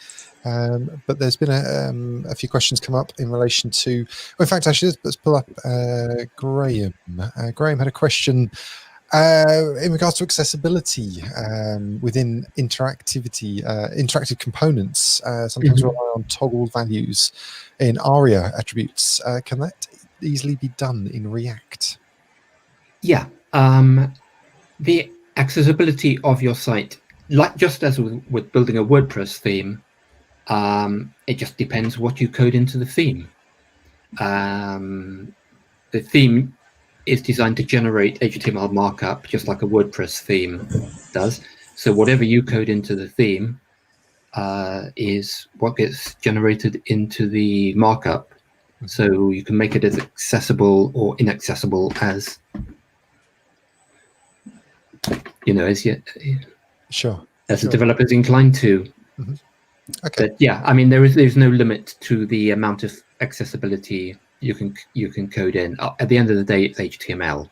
but there's been a few questions come up in relation to. Well, in fact, actually, let's pull up Graham. Graham had a question in regards to accessibility within interactive components. Sometimes rely on toggle values in ARIA attributes. Can that easily be done in React? Yeah, the accessibility of your site, like just as with building a WordPress theme, it just depends what you code into the theme. The theme is designed to generate HTML markup just like a WordPress theme does. So whatever you code into the theme is what gets generated into the markup. So you can make it as accessible or inaccessible as as the developer is inclined to. Okay. But yeah, I mean there's no limit to the amount of accessibility you can code in. At the end of the day, it's HTML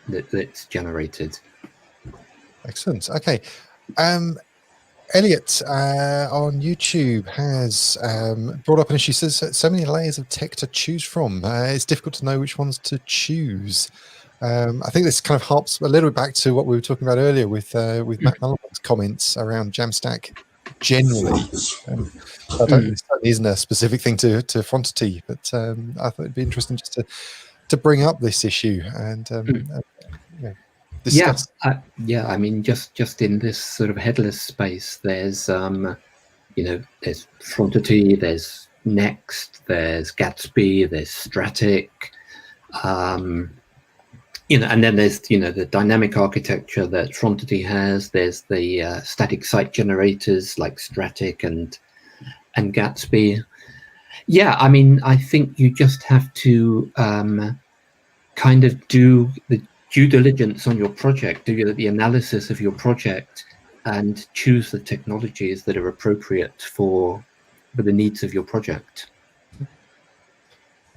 that's generated. Excellent. Okay. Elliot on YouTube has brought up an issue. Says so many layers of tech to choose from. It's difficult to know which ones to choose. I think this kind of harps a little bit back to what we were talking about earlier with Matt Mullen's comments around Jamstack generally. I don't, it certainly isn't a specific thing to Frontity, but I thought it'd be interesting just to bring up this issue and discuss. I mean, just in this sort of headless space, there's there's Frontity, there's Next, there's Gatsby, there's Static, and then there's the dynamic architecture that Frontity has. There's the static site generators like Static and Gatsby. Yeah, I mean, I think you just have to kind of do the due diligence on your project, do the analysis of your project, and choose the technologies that are appropriate for the needs of your project.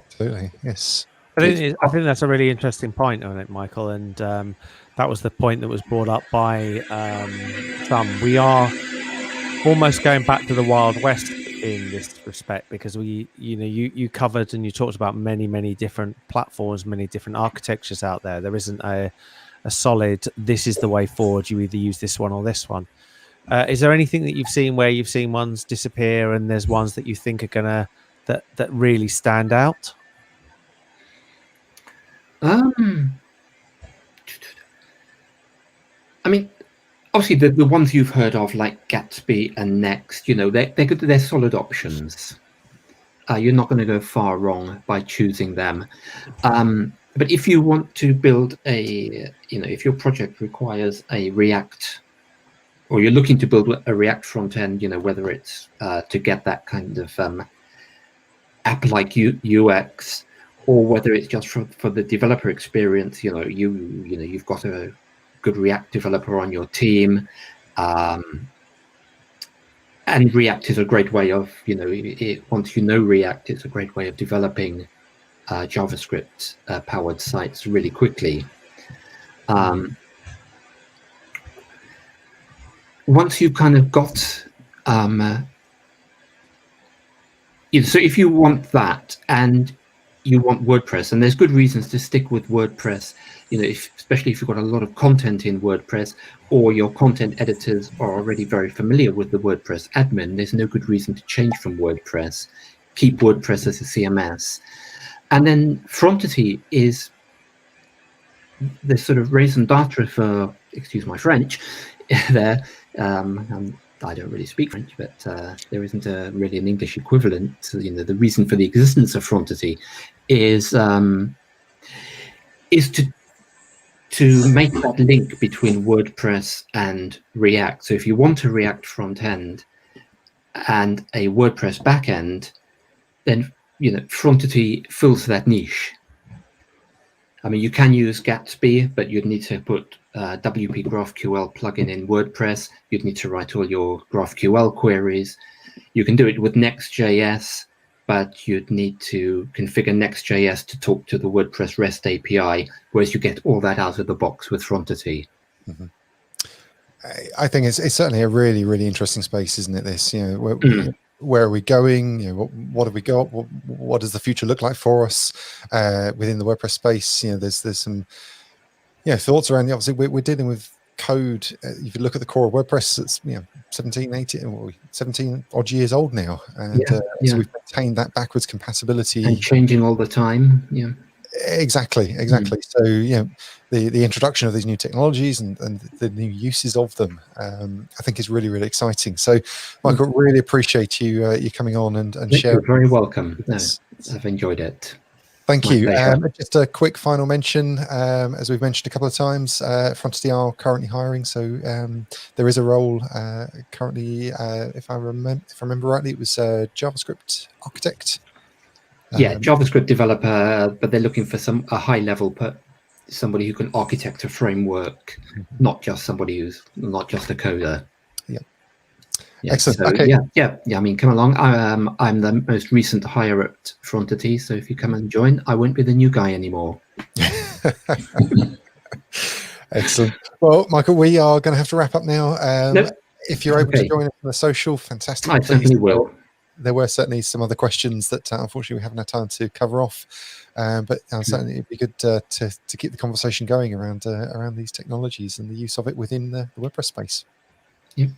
Absolutely, yes. I think that's a really interesting point on it, Michael, and that was the point that was brought up by some. We are almost going back to the Wild West in this respect, because you covered and you talked about many different platforms, many different architectures out there. There isn't a solid, this is the way forward, you either use this one or this one. Is there anything that you've seen where you've seen ones disappear and there's ones that you think are gonna that really stand out? I mean, obviously the ones you've heard of, like Gatsby and Next, they're good. They're solid options. You're not going to go far wrong by choosing them. But if you want to build if your project requires a React, or you're looking to build a React front end, whether it's to get that kind of app-like UX, or whether it's just for the developer experience, you've got a good React developer on your team, and React is a great way of, once you know React, it's a great way of developing JavaScript powered sites really quickly. Once you've kind of got, so if you want that and you want WordPress, and there's good reasons to stick with WordPress, especially if you've got a lot of content in WordPress, or your content editors are already very familiar with the WordPress admin, there's no good reason to change from WordPress. Keep WordPress as a CMS. And then Frontity is the sort of raison d'etre for, excuse my French, there. I don't really speak French, but there isn't really an English equivalent. So, the reason for the existence of Frontity is to make that link between WordPress and React. So if you want a React front end and a WordPress back end, then Frontity fills that niche. I mean, you can use Gatsby, but you'd need to put WP GraphQL plugin in WordPress. You'd need to write all your GraphQL queries. You can do it with Next.js, but you'd need to configure Next.js to talk to the WordPress REST API, whereas you get all that out of the box with Frontity. Mm-hmm. I think it's certainly a really, really interesting space, isn't it? This, where are we going? What have we got? What does the future look like for us within the WordPress space? There's some thoughts around. Obviously, we're dealing with code. If you look at the core of WordPress, it's 17 odd years old now, and so we've maintained that backwards compatibility and changing all the time. Yeah, exactly. So the introduction of these new technologies and the new uses of them, I think is really, really exciting. So, Michael, really appreciate you coming on and sharing. You're very welcome. No, I've enjoyed it. Thank you. Just a quick final mention, as we've mentioned a couple of times, Frontity are currently hiring. So there is a role currently, if I remember rightly, it was JavaScript architect. JavaScript developer, but they're looking for a high level, somebody who can architect a framework, not just somebody who's not just a coder. Excellent. So, okay. I mean, come along. I'm the most recent hire at Frontity, so if you come and join, I won't be the new guy anymore. Excellent. Well, Michael, we are going to have to wrap up now. If you're able to join us on the social, fantastic. I certainly will. There were certainly some other questions that unfortunately we haven't had time to cover off, but certainly it'd be good to keep the conversation going around these technologies and the use of it within the WordPress space. Yep.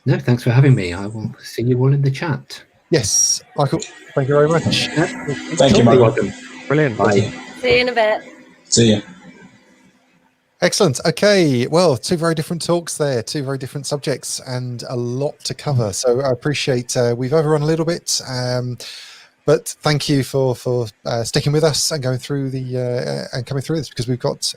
No, thanks for having me. I will see you all in the chat. Yes, Michael, thank you very much. Thank you, Michael. You're welcome. Brilliant. Bye. See you in a bit. See you. Excellent. Okay, well, two very different talks there, two very different subjects, and a lot to cover. So I appreciate we've overrun a little bit, but thank you for sticking with us and going through and coming through this, because we've got.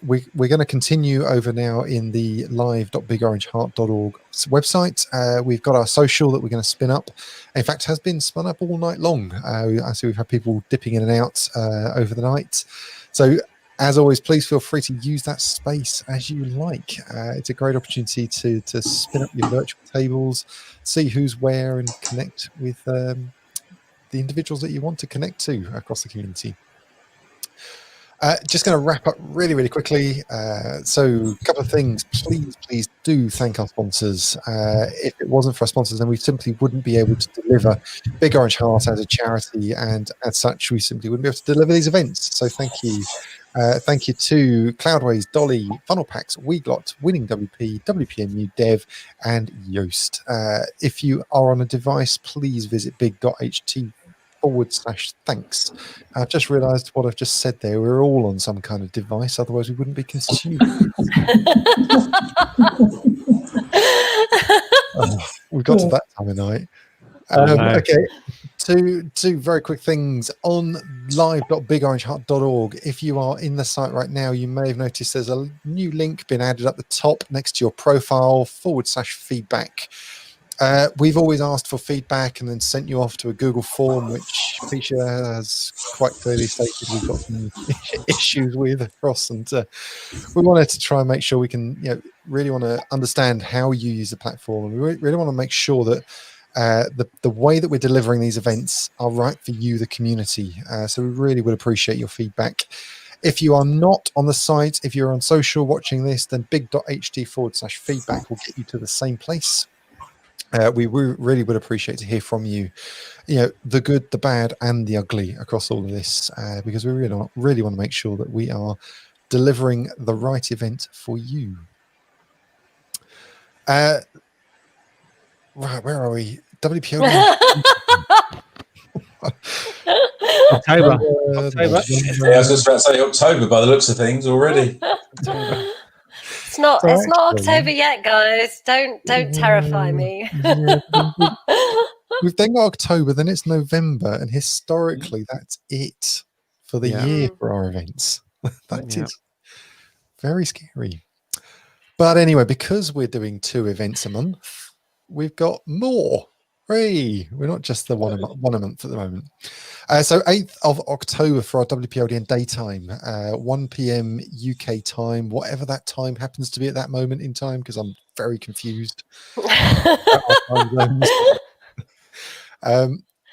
We're going to continue over now in the live.bigorangeheart.org website. We've got our social that we're going to spin up. In fact, has been spun up all night long. I see we've had people dipping in and out over the night. So As always, please feel free to use that space as you like. It's a great opportunity to spin up your virtual tables, see who's where, and connect with the individuals that you want to connect to across the community. Just going to wrap up really, really quickly. So a couple of things. Please do thank our sponsors. If it wasn't for our sponsors, then we simply wouldn't be able to deliver Big Orange Heart as a charity, and as such, we simply wouldn't be able to deliver these events. So thank you. Thank you to Cloudways, Dolly, Funnel Packs, Weglot, Winning WP, WPMU Dev, and Yoast. If you are on a device, please visit big.ht/thanks. I've just realised what I've just said there. We're all on some kind of device, otherwise we wouldn't be consuming. We've got to that time of night. Okay, two very quick things on live.bigorangeheart.org. If you are in the site right now, you may have noticed there's a new link been added at the top next to your profile /feedback. We've always asked for feedback and then sent you off to a Google form, which Piccia has quite clearly stated we've got some issues with across, and we wanted to try and make sure we can, really want to understand how you use the platform, and we really want to make sure that the way that we're delivering these events are right for you, the community. So we really would appreciate your feedback. If you are not on the site, if you're on social watching this, then big.ht/feedback will get you to the same place. We really would appreciate to hear from you, the good, the bad, and the ugly across all of this, because we really want to make sure that we are delivering the right event for you. Right, where are we? WPLDN. October. Yeah, I was just about to say October by the looks of things already. It's not October yet, guys. Don't terrify me. We've then got October, then it's November, and historically that's it for the year for our events. That is very scary. But anyway, because we're doing 2 events a month, we've got more. We're not just the one a month at the moment. So 8th of October for our WPLDN daytime, 1 p.m. UK time, whatever that time happens to be at that moment in time, because I'm very confused.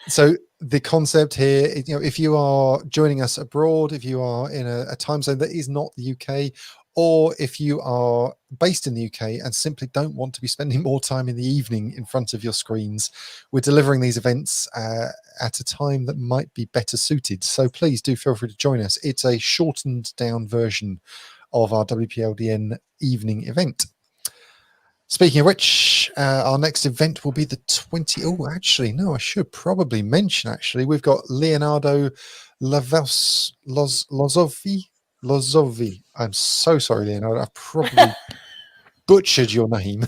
So the concept here is, if you are joining us abroad, if you are in a time zone that is not the UK, or if you are based in the UK and simply don't want to be spending more time in the evening in front of your screens, we're delivering these events at a time that might be better suited. So please do feel free to join us. It's a shortened down version of our WPLDN evening event. Speaking of which, our next event will be the 20. Oh, actually, no, I should probably mention, we've got Leonardo Lozovi. I'm so sorry, Leonardo. I've probably butchered your name.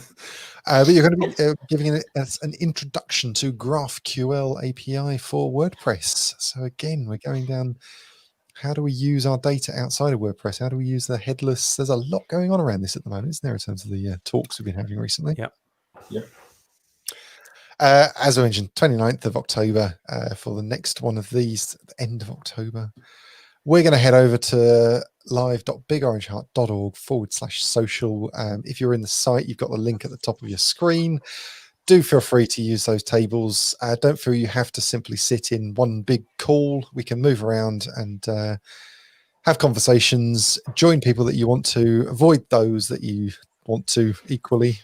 But you're going to be giving us an introduction to GraphQL API for WordPress. So again, we're going down, how do we use our data outside of WordPress? How do we use the headless? There's a lot going on around this at the moment, isn't there, in terms of the talks we've been having recently? Yep. As I mentioned, 29th of October for the next one of these, at the end of October. We're going to head over to live.bigorangeheart.org/social. If you're in the site, you've got the link at the top of your screen. Do feel free to use those tables. Don't feel you have to simply sit in one big call. We can move around and have conversations, join people that you want to, avoid those that you want to equally,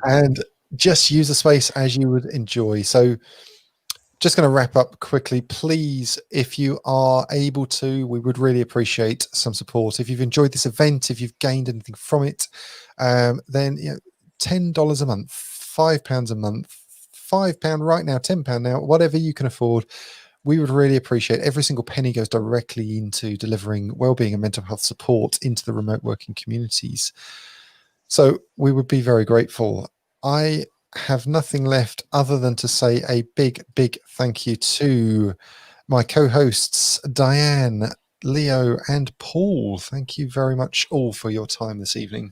and just use the space as you would enjoy. So just going to wrap up quickly. Please, if you are able to, we would really appreciate some support. If you've enjoyed this event, if you've gained anything from it, then $10 a month, £5 a month, £5 right now, £10 now, whatever you can afford. We would really appreciate. Every single penny goes directly into delivering wellbeing and mental health support into the remote working communities. So we would be very grateful. I have nothing left other than to say a big thank you to my co-hosts Diane, Leo, and Paul. Thank you very much all for your time this evening.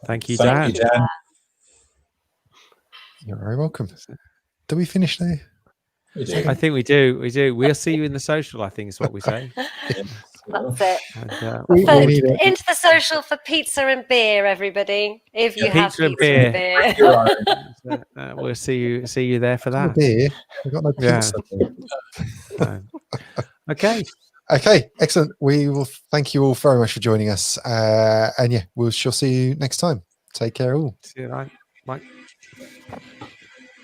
Thank you, Dan. Thank you, Dan. You're very welcome. Do we finish there? We do. I think we do. We'll see you in the social, I think is what we say. That's it. And, We need it. Into the social for pizza and beer, everybody. If you Yeah, have pizza and pizza and beer. You're right. we'll see you there for Oh that. dear, we've got no Yeah. pizza. Okay. Okay, excellent. We will thank you all very much for joining us. And yeah, we shall see you next time. Take care all. See you. Right. Bye.